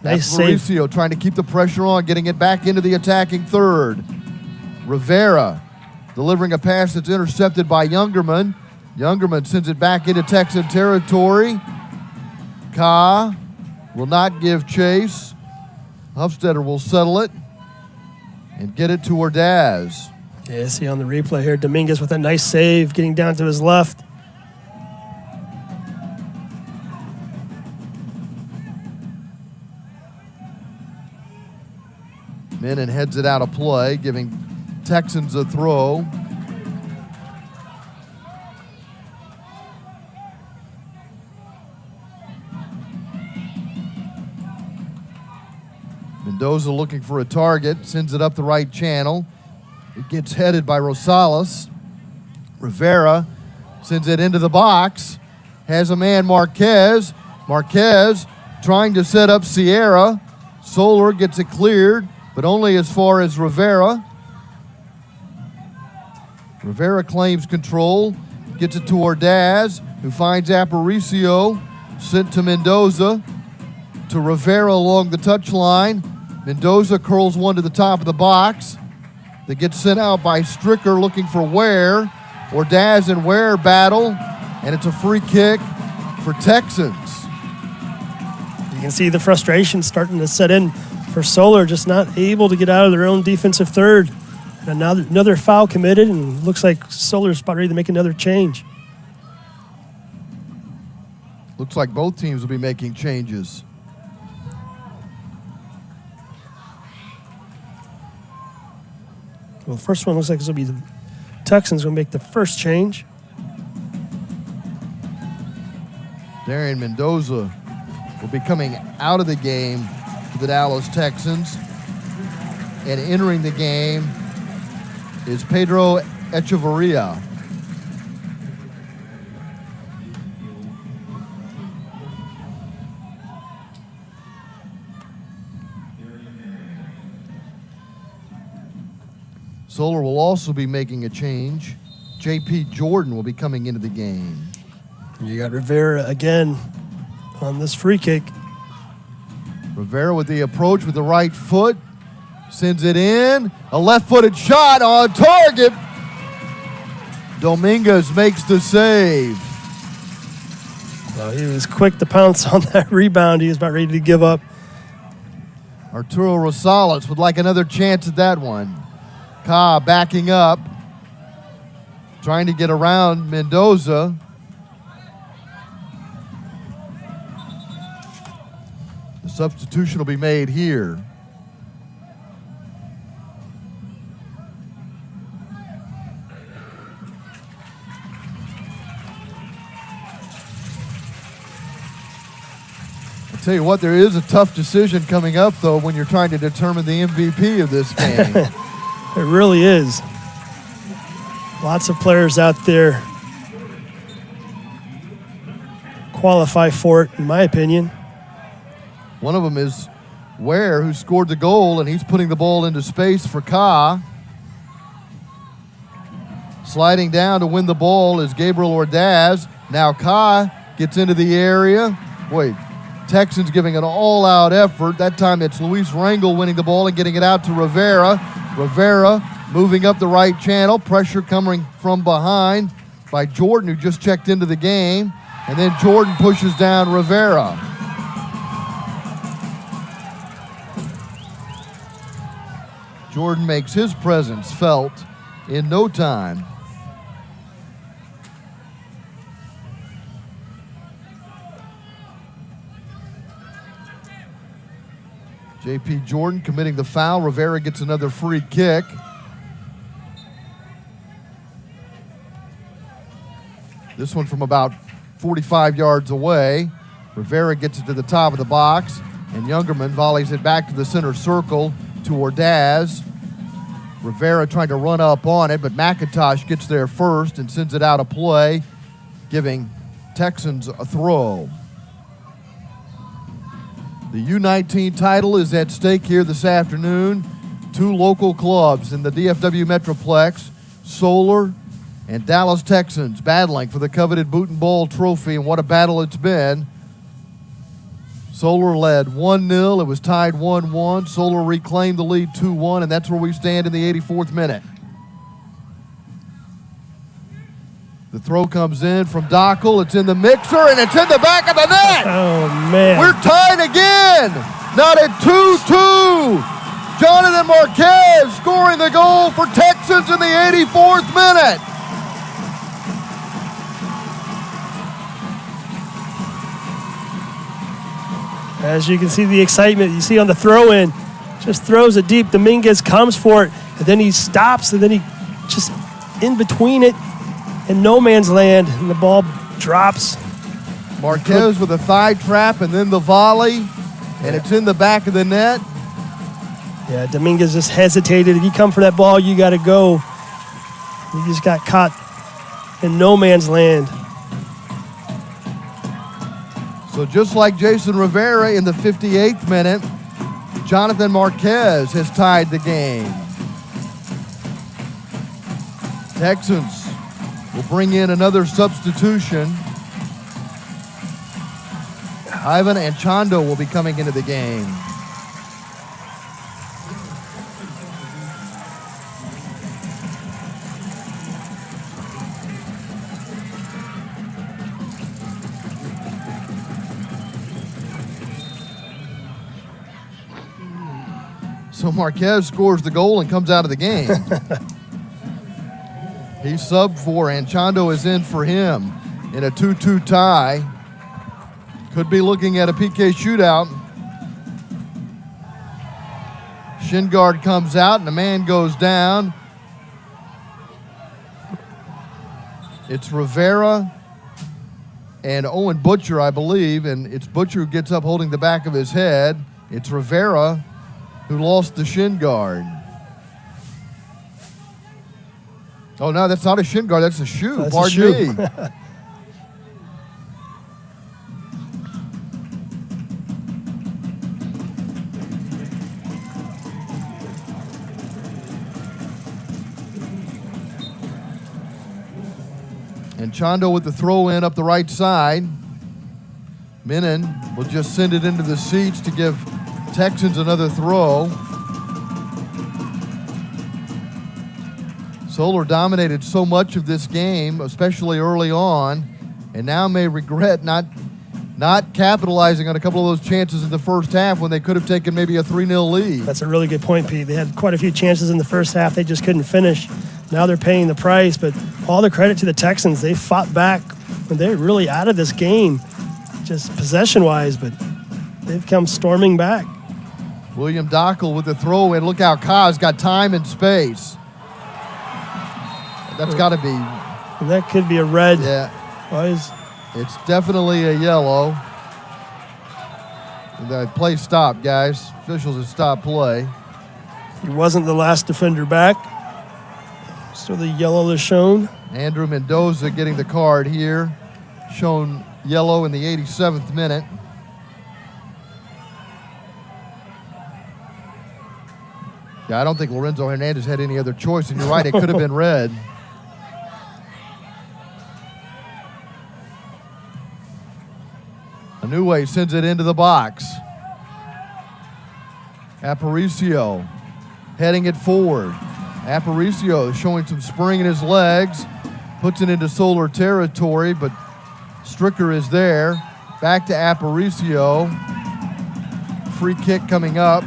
Nice save. Mauricio trying to keep the pressure on, getting it back into the attacking third. Rivera delivering a pass that's intercepted by Youngerman. Youngerman sends it back into Texan territory. Ka will not give chase. Hufstetter will settle it and get it to Ordaz. Yeah, see on the replay here, Dominguez with a nice save, getting down to his left. Menon heads it out of play, giving Texans a throw. Mendoza looking for a target, sends it up the right channel. It gets headed by Rosales. Rivera sends it into the box. Has a man, Marquez. Marquez trying to set up Sierra. Soler gets it cleared, but only as far as Rivera. Rivera claims control, gets it to Ordaz, who finds Aparicio, sent to Mendoza, to Rivera along the touchline. Mendoza curls one to the top of the box. That gets sent out by Stricker looking for Ware. Ordaz and Ware battle, and it's a free kick for Texans. You can see the frustration starting to set in for Soler, just not able to get out of their own defensive third. And another foul committed, and looks like Soler's about ready to make another change. Looks like both teams will be making changes. Well, the first one looks like this will be the Texans will make the first change. Darian Mendoza will be coming out of the game for the Dallas Texans. And entering the game is Pedro Echeverria. Soler will also be making a change. J.P. Jordan will be coming into the game. You got Rivera again on this free kick. Rivera with the approach with the right foot. Sends it in. A left-footed shot on target. Dominguez makes the save. Well, he was quick to pounce on that rebound. He was about ready to give up. Arturo Rosales would like another chance at that one. Ka backing up, trying to get around Mendoza. The substitution will be made here. I'll tell you what, there is a tough decision coming up, though, when you're trying to determine the MVP of this game. It really is. Lots of players out there qualify for it, in my opinion. One of them is Ware, who scored the goal, and he's putting the ball into space for Ka. Sliding down to win the ball is Gabriel Ordaz. Now Ka gets into the area. Boy, Texans giving an all-out effort. That time it's Luis Rangel winning the ball and getting it out to Rivera. Rivera moving up the right channel. Pressure coming from behind by Jordan, who just checked into the game. And then Jordan pushes down Rivera. Jordan makes his presence felt in no time. J.P. Jordan committing the foul. Rivera gets another free kick. This one from about 45 yards away. Rivera gets it to the top of the box, and Youngerman volleys it back to the center circle to Ordaz. Rivera trying to run up on it, but McIntosh gets there first and sends it out of play, giving Texans a throw. The U19 title is at stake here this afternoon. Two local clubs in the DFW Metroplex, Soler and Dallas Texans, battling for the coveted Boot and Ball trophy, and what a battle it's been. Soler led 1-0. It was tied 1-1. Soler reclaimed the lead 2-1, and that's where we stand in the 84th minute. The throw comes in from Dockel. It's in the mixer, and it's in the back of the net. Oh, man. We're tied again. Not at 2-2. Jonathan Marquez scoring the goal for Texans in the 84th minute. As you can see the excitement you see on the throw-in, just throws it deep. Dominguez comes for it, and then he stops, and then he just in between it in no man's land, and the ball drops. Marquez with a thigh trap and then the volley, and it's in the back of the net. Yeah, Dominguez just hesitated. If you come for that ball, you got to go. He just got caught in no man's land. So just like Jason Rivera in the 58th minute, Jonathan Marquez has tied the game. Texans will bring in another substitution. Ivan Anchondo will be coming into the game. So Marquez scores the goal and comes out of the game. He subbed for Anchondo, is in for him in a 2-2 tie. Could be looking at a PK shootout. Shin guard comes out and the man goes down. It's Rivera and Owen Butcher, I believe, and it's Butcher who gets up holding the back of his head. It's Rivera who lost the shin guard. Oh, no, that's not a shin guard. That's a shoe. That's Pardon a shoe. me. And Chondo with the throw in up the right side. Menon will just send it into the seats to give Texans another throw. Solar dominated so much of this game, especially early on, and now may regret not capitalizing on a couple of those chances in the first half when they could have taken maybe a 3-0 lead. That's a really good point, Pete. They had quite a few chances in the first half. They just couldn't finish. Now they're paying the price, but all the credit to the Texans. They fought back when they're really out of this game, just possession-wise, but they've come storming back. William Dockel with the throw in. Look how Kaz got time and space. That's got to be. And that could be a red. Yeah. Well, it's definitely a yellow. The play stopped, guys. Officials have stopped play. He wasn't the last defender back. So the yellow is shown. Andrew Mendoza getting the card here. Shown yellow in the 87th minute. Yeah, I don't think Lorenzo Hernandez had any other choice, and you're right, it could have been red. Anouilh sends it into the box. Aparicio heading it forward. Aparicio showing some spring in his legs, puts it into Solar territory, but Stricker is there. Back to Aparicio. Free kick coming up.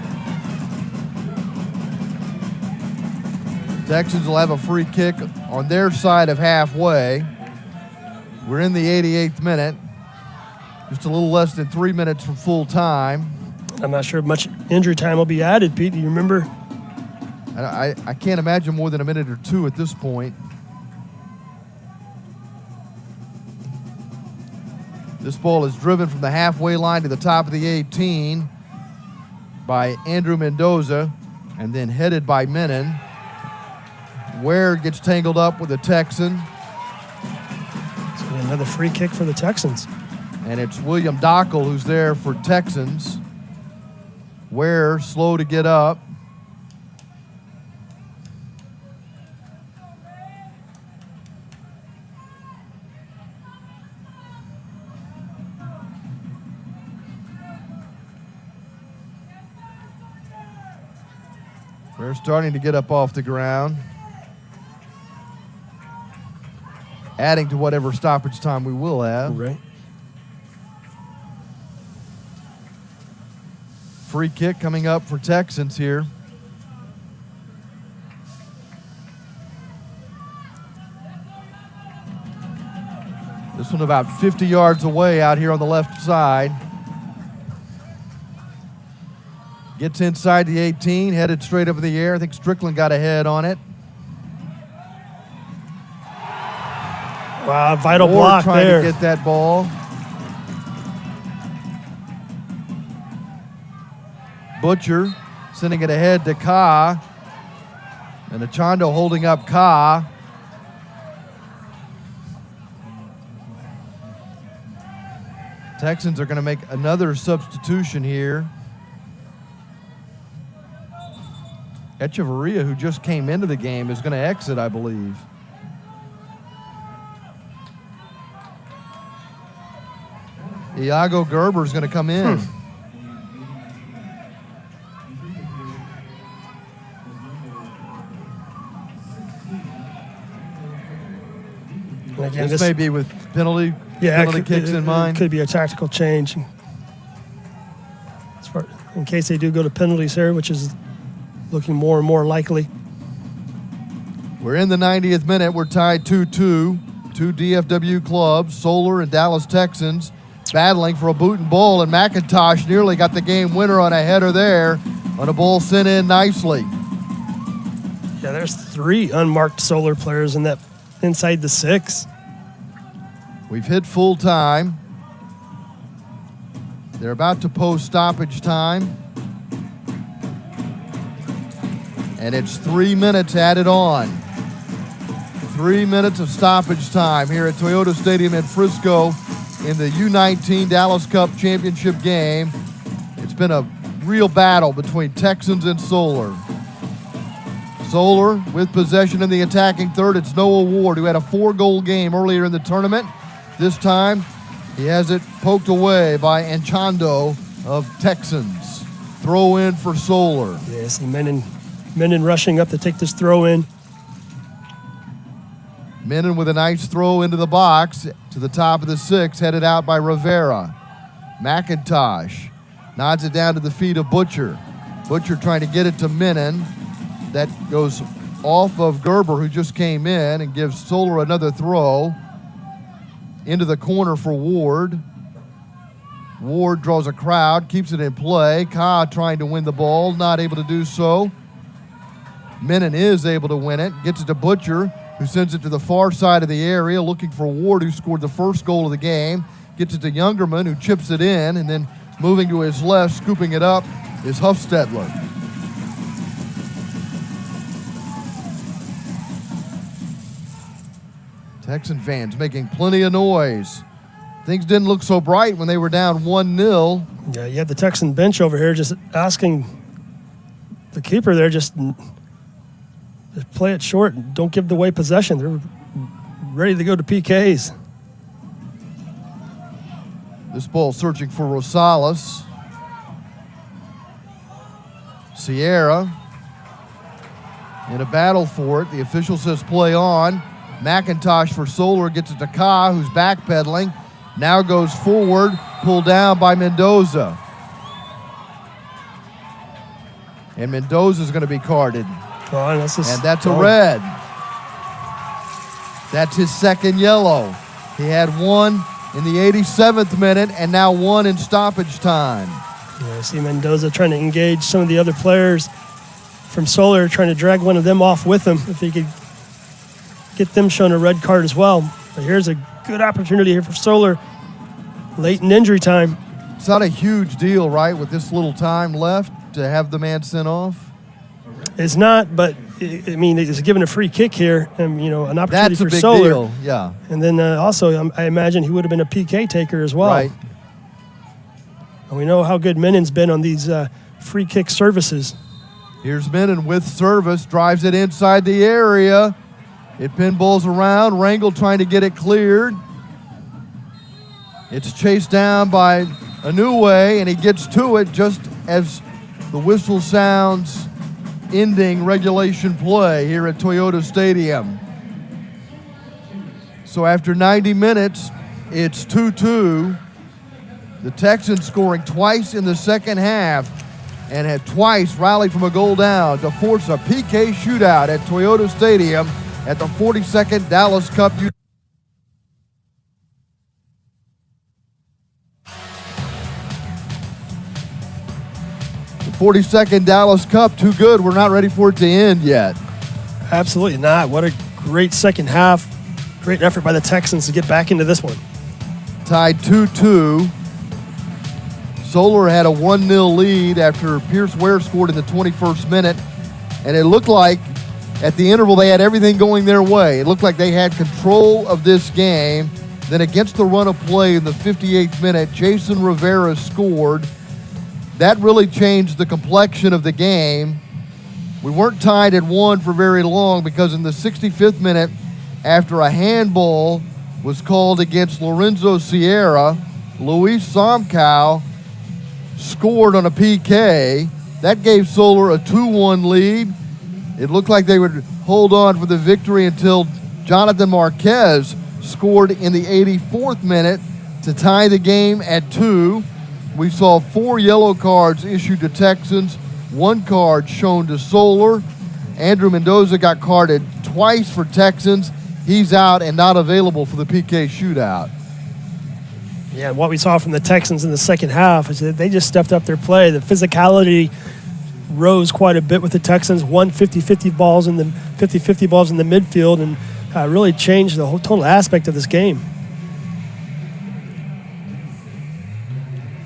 Texans will have a free kick on their side of halfway. We're in the 88th minute. Just a little less than 3 minutes from full time. I'm not sure much injury time will be added, Pete. Do you remember? I can't imagine more than a minute or two at this point. This ball is driven from the halfway line to the top of the 18 by Andrew Mendoza and then headed by Menon. Ware gets tangled up with the Texan. It's gonna be another free kick for the Texans. And it's William Dockel who's there for Texans. Ware slow to get up. We're starting to get up off the ground. Adding to whatever stoppage time we will have. Right. Free kick coming up for Texans here. This one about 50 yards away out here on the left side. Gets inside the 18, headed straight up in the air. I think Strickland got a head on it. Wow, vital Ward block trying there. to get that ball. Butcher sending it ahead to Ka. And Achando holding up Ka. Texans are going to make another substitution here. Echeverria, who just came into the game, is going to exit, I believe. Iago Gerber is going to come in. Again, this may be with penalty kicks in mind. Could be a tactical change. In case they do go to penalties here, which is looking more and more likely. We're in the 90th minute. We're tied 2-2. Two DFW clubs, Solar and Dallas Texans, battling for a boot and ball, and McIntosh nearly got the game winner on a header there on a ball sent in nicely. Yeah, there's 3 unmarked Solar players in that inside the 6. We've hit full time. They're about to post stoppage time. And it's 3 minutes added on. 3 minutes of stoppage time here at Toyota Stadium in Frisco in the U19 Dallas Cup Championship game. It's been a real battle between Texans and Solar. Solar with possession in the attacking third. It's Noah Ward, who had a 4-goal game earlier in the tournament. This time, he has it poked away by Anchando of Texans. Throw in for Solar. Yes, Menon rushing up to take this throw in. Menon with a nice throw into the box to the top of the 6, headed out by Rivera. McIntosh nods it down to the feet of Butcher. Butcher trying to get it to Menon. That goes off of Gerber, who just came in, and gives Solar another throw into the corner for Ward. Ward draws a crowd, keeps it in play. Ka trying to win the ball, not able to do so. Menon is able to win it, gets it to Butcher, who sends it to the far side of the area, looking for Ward, who scored the first goal of the game. Gets it to Youngerman, who chips it in, and then moving to his left, scooping it up, is Huffstetler. Texan fans making plenty of noise. Things didn't look so bright when they were down 1-0. Yeah, you have the Texan bench over here just asking the keeper there just play it short and don't give away possession. They're ready to go to PKs. This ball searching for Rosales. Sierra in a battle for it. The official says play on. McIntosh for Solar gets it to Ka, who's backpedaling. Now goes forward, pulled down by Mendoza. And Mendoza's going to be carded. Oh, and that's a red. That's his second yellow. He had one in the 87th minute and now one in stoppage time. Yeah, I see Mendoza trying to engage some of the other players from Solar, trying to drag one of them off with him if he could get them shown a red card as well. But here's a good opportunity here for Solar late in injury time. It's not a huge deal, right, with this little time left to have the man sent off? It's not, but I mean, it's given a free kick here, and an opportunity for Solar. That's a big deal, yeah. And then also, I imagine he would have been a PK taker as well. Right. And we know how good Menon's been on these free kick services. Here's Menon with service, drives it inside the area. It pinballs around. Rangel trying to get it cleared. It's chased down by Anouye, and he gets to it just as the whistle sounds, ending regulation play here at Toyota Stadium. So after 90 minutes, it's 2-2. The Texans scoring twice in the second half and have twice rallied from a goal down to force a PK shootout at Toyota Stadium at the 42nd Dallas Cup 42nd Dallas Cup, too good. We're not ready for it to end yet. Absolutely not. What a great second half. Great effort by the Texans to get back into this one. Tied 2-2. Solar had a 1-0 lead after Pierce Ware scored in the 21st minute, and it looked like at the interval they had everything going their way. It looked like they had control of this game. Then against the run of play in the 58th minute, Jason Rivera scored. That really changed the complexion of the game. We weren't tied at 1 for very long because in the 65th minute, after a handball was called against Lorenzo Sierra, Luis Somkow scored on a PK. That gave Solar a 2-1 lead. It looked like they would hold on for the victory until Jonathan Marquez scored in the 84th minute to tie the game at 2. We saw 4 yellow cards issued to Texans, 1 card shown to Solar. Andrew Mendoza got carded twice for Texans. He's out and not available for the PK shootout. Yeah, what we saw from the Texans in the second half is that they just stepped up their play. The physicality rose quite a bit with the Texans. Won 50-50 balls in the midfield, and really changed the whole total aspect of this game.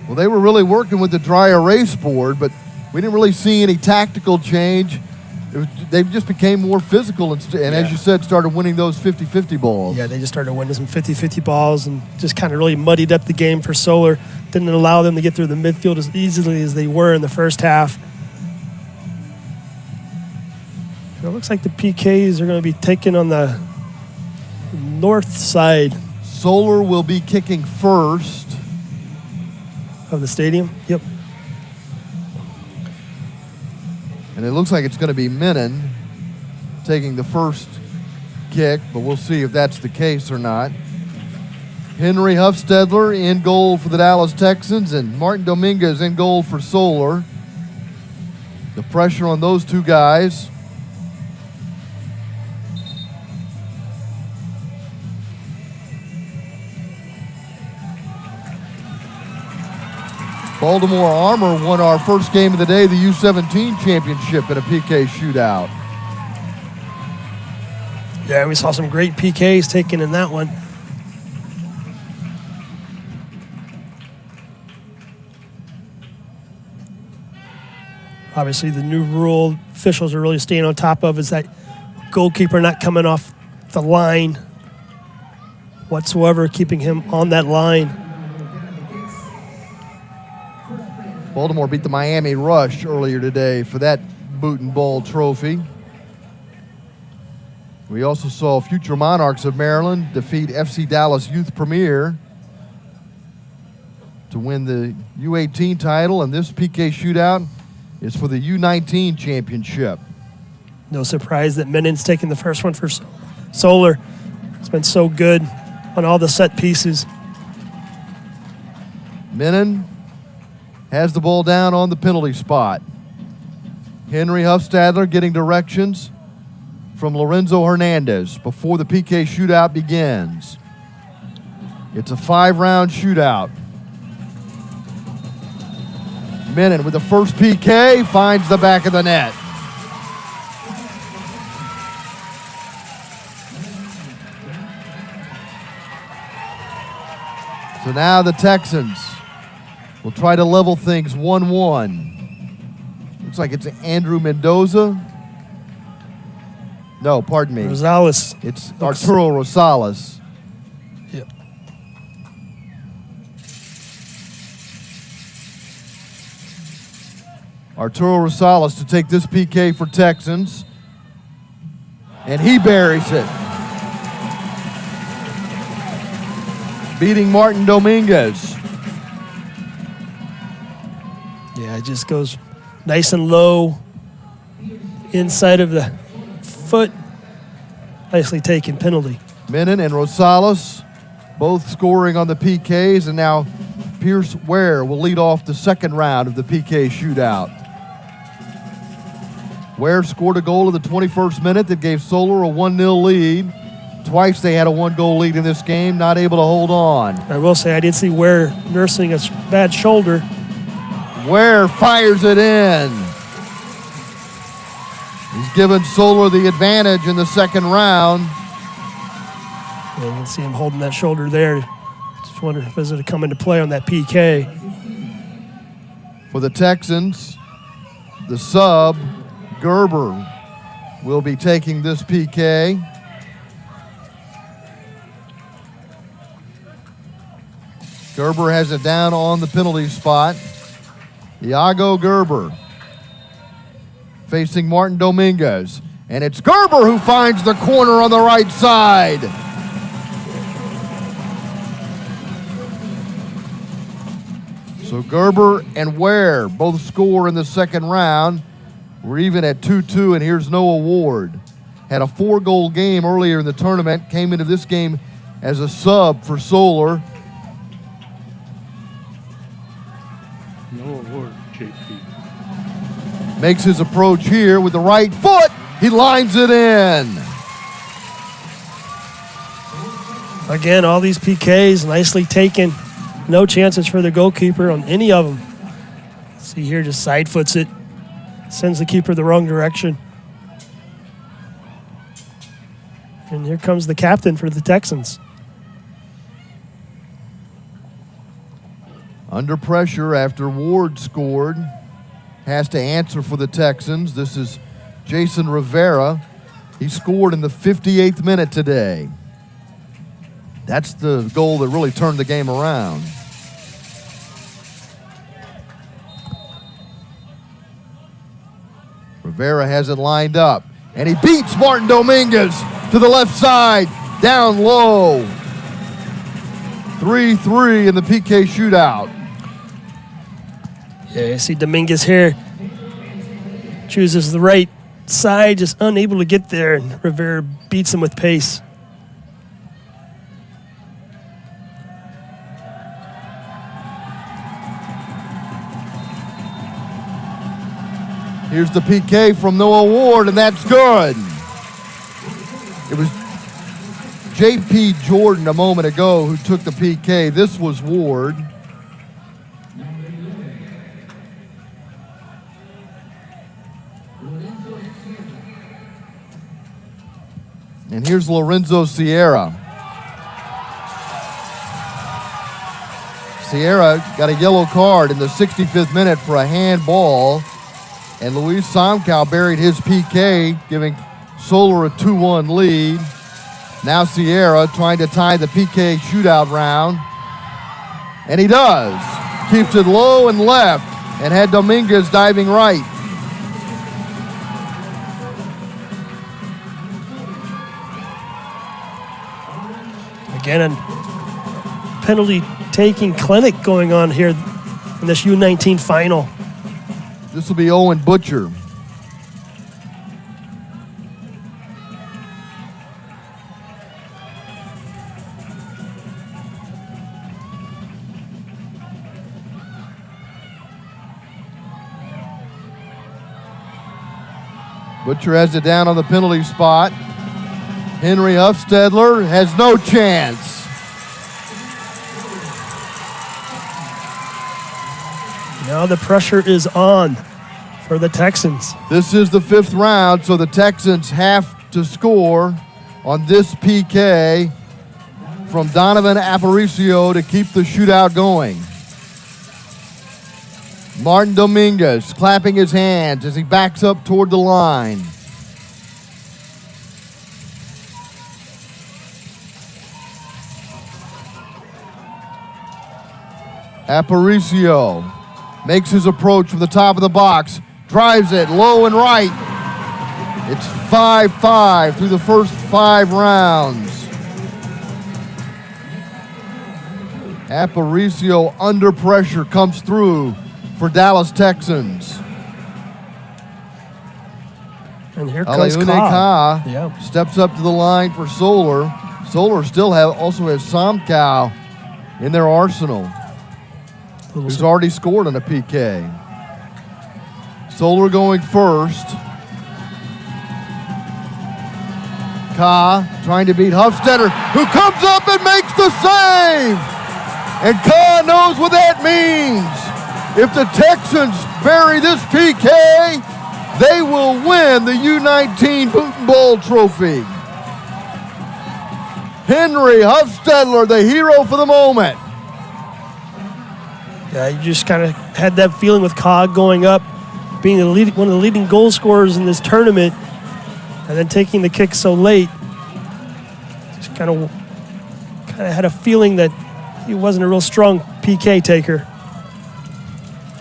Well, they were really working with the dry erase board, but we didn't really see any tactical change. They just became more physical and as you said, started winning those 50-50 balls. Yeah, they just started winning some 50-50 balls and just kind of really muddied up the game for Solar. Didn't allow them to get through the midfield as easily as they were in the first half. It looks like the PKs are going to be taken on the north side. Solar will be kicking first. Of the stadium? Yep. And it looks like it's going to be Menon taking the first kick, but we'll see if that's the case or not. Henry Huffstedler in goal for the Dallas Texans and Martin Dominguez in goal for Solar. The pressure on those two guys. Baltimore Armor won our first game of the day, the U17 championship in a PK shootout. Yeah, we saw some great PKs taken in that one. Obviously, the new rule officials are really staying on top of is that goalkeeper not coming off the line whatsoever, keeping him on that line. Baltimore beat the Miami Rush earlier today for that boot and ball trophy. We also saw future Monarchs of Maryland defeat FC Dallas Youth Premier to win the U18 title, and this PK shootout is for the U19 championship. No surprise that Menon's taking the first one for Solar. It's been so good on all the set pieces. Menon has the ball down on the penalty spot. Henry Huffstadler getting directions from Lorenzo Hernandez before the PK shootout begins. It's a 5-round shootout. Menon with the first PK finds the back of the net. So now the Texans will try to level things 1-1. Looks like it's Andrew Mendoza. No, pardon me. Rosales. It's Arturo Rosales. Yep. Arturo Rosales to take this PK for Texans. And he buries it. Beating Martin Dominguez. Yeah, it just goes nice and low inside of the foot. Nicely taken penalty. Menon and Rosales both scoring on the PKs, and now Pierce Ware will lead off the second round of the PK shootout. Ware scored a goal in the 21st minute that gave Solar a 1-0 lead. Twice they had a 1-goal lead in this game, not able to hold on. I will say I did see Ware nursing a bad shoulder. Ware fires it in. He's given Solar the advantage in the second round. Yeah, you can see him holding that shoulder there. Just wonder if it's going to come into play on that PK. For the Texans, the sub, Gerber, will be taking this PK. Gerber has it down on the penalty spot. Iago Gerber facing Martin Dominguez. And it's Gerber who finds the corner on the right side. So Gerber and Ware both score in the second round. We're even at 2-2, and here's Noah Ward. Had a 4-goal game earlier in the tournament, came into this game as a sub for Solar. Noah Ward, JP. Makes his approach here with the right foot. He lines it in. Again, all these PKs nicely taken. No chances for the goalkeeper on any of them. See here, just side foots it. Sends the keeper the wrong direction. And here comes the captain for the Texans. Under pressure after Ward scored. Has to answer for the Texans. This is Jason Rivera. He scored in the 58th minute today. That's the goal that really turned the game around. Rivera has it lined up, and he beats Martin Dominguez to the left side, down low. 3-3 in the PK shootout. Yeah, you see Dominguez here. Chooses the right side, just unable to get there, and Rivera beats him with pace. Here's the PK from Noah Ward, and that's good. It was J.P. Jordan a moment ago who took the PK. This was Ward. And here's Lorenzo Sierra. Sierra got a yellow card in the 65th minute for a handball. And Luis Samkow buried his PK, giving Solar a 2-1 lead. Now Sierra trying to tie the PK shootout round. And he does. Keeps it low and left and had Dominguez diving right. Again, a penalty-taking clinic going on here in this U19 final. This will be Owen Butcher. Butcher has it down on the penalty spot. Henry Huffstedler has no chance. Now the pressure is on for the Texans. This is the 5th round, so the Texans have to score on this PK from Donovan Aparicio to keep the shootout going. Martin Dominguez clapping his hands as he backs up toward the line. Aparicio makes his approach from the top of the box, drives it low and right. It's 5-5 through the first 5 rounds. Aparicio under pressure comes through for Dallas Texans. And here comes Aliune Ka. Ka steps up to the line for Solar. Solar still also has Samkow in their arsenal, who's already scored on a PK. Solar going first. Ka trying to beat Huffstedler, who comes up and makes the save. And Ka knows what that means. If the Texans bury this PK, they will win the U19 Boot Bowl trophy. Henry Huffstetler, the hero for the moment. Yeah, you just kind of had that feeling with Cog going up, being one of the leading goal scorers in this tournament, and then taking the kick so late. Just kind of had a feeling that he wasn't a real strong PK taker.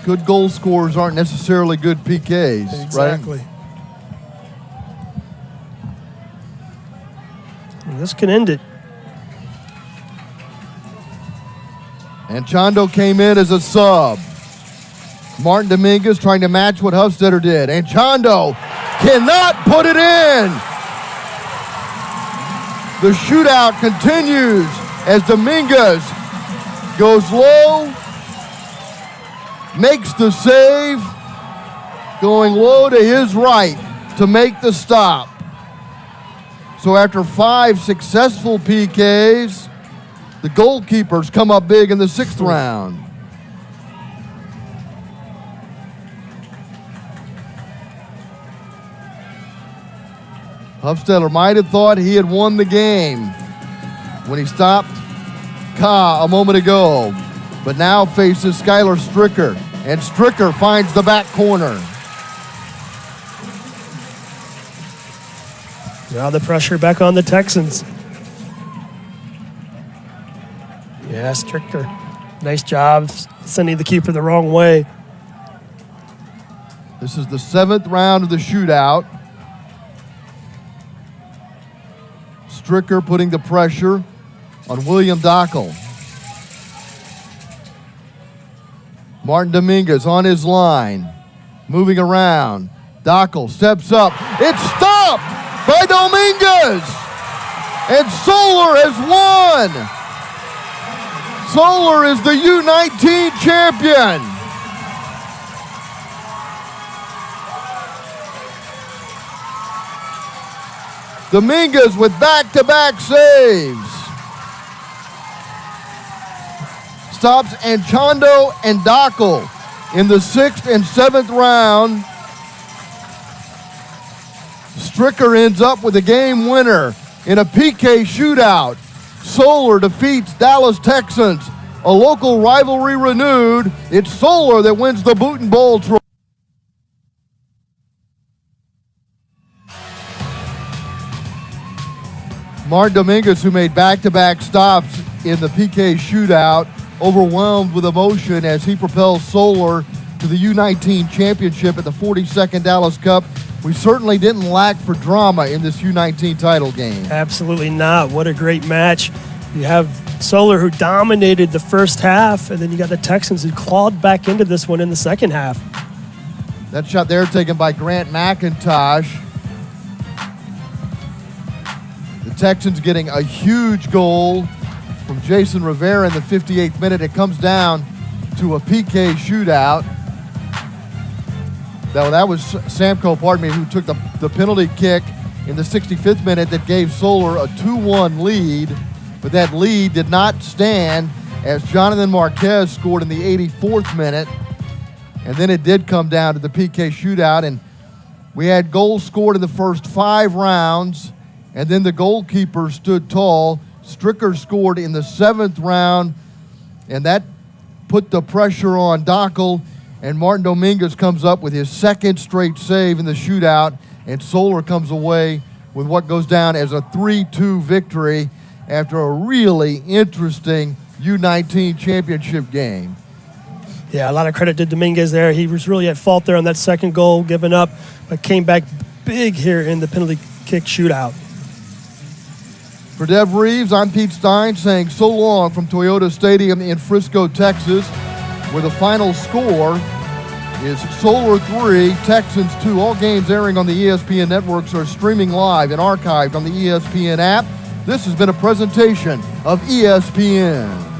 Good goal scorers aren't necessarily good PKs, Exactly. right? And this can end it. And Chondo came in as a sub. Martin Dominguez trying to match what Huffstetter did. And Chondo cannot put it in. The shootout continues as Dominguez goes low, makes the save, going low to his right to make the stop. So after 5 successful PKs, the goalkeepers come up big in the 6th round. Huffstetter might have thought he had won the game when he stopped Ka a moment ago, but now faces Skylar Stricker, and Stricker finds the back corner. Now the pressure back on the Texans. Yeah, Stricker. Nice job sending the keeper the wrong way. This is the 7th round of the shootout. Stricker putting the pressure on William Dockel. Martin Dominguez on his line, moving around. Dockel steps up. It's stopped by Dominguez! And Solar has won! Solar is the U19 champion! Dominguez with back-to-back saves. Stops Anchondo and Dockel in the 6th and 7th round. Stricker ends up with a game winner in a PK shootout. Solar defeats Dallas Texans. A local rivalry renewed. It's Solar that wins the Boot Bowl trophy. Martin Dominguez, who made back-to-back stops in the PK shootout, overwhelmed with emotion as he propels Solar to the U19 championship at the 42nd Dallas Cup. We certainly didn't lack for drama in this U19 title game. Absolutely not. What a great match. You have Solar, who dominated the first half, and then you got the Texans, who clawed back into this one in the second half. That shot there taken by Grant McIntosh. The Texans getting a huge goal from Jason Rivera in the 58th minute. It comes down to a PK shootout. That was Samko, who took the penalty kick in the 65th minute that gave Solar a 2-1 lead. But that lead did not stand as Jonathan Marquez scored in the 84th minute. And then it did come down to the PK shootout, and we had goals scored in the first 5 rounds, and then the goalkeeper stood tall. Stricker scored in the 7th round, and that put the pressure on Dockel, and Martin Dominguez comes up with his 2nd straight save in the shootout, and Solar comes away with what goes down as a 3-2 victory after a really interesting U19 championship game. Yeah, a lot of credit to Dominguez there. He was really at fault there on that second goal, given up, but came back big here in the penalty kick shootout. For Dev Reeves, I'm Pete Stein saying so long from Toyota Stadium in Frisco, Texas, where the final score is Solar 3, Texans 2. All games airing on the ESPN networks are streaming live and archived on the ESPN app. This has been a presentation of ESPN.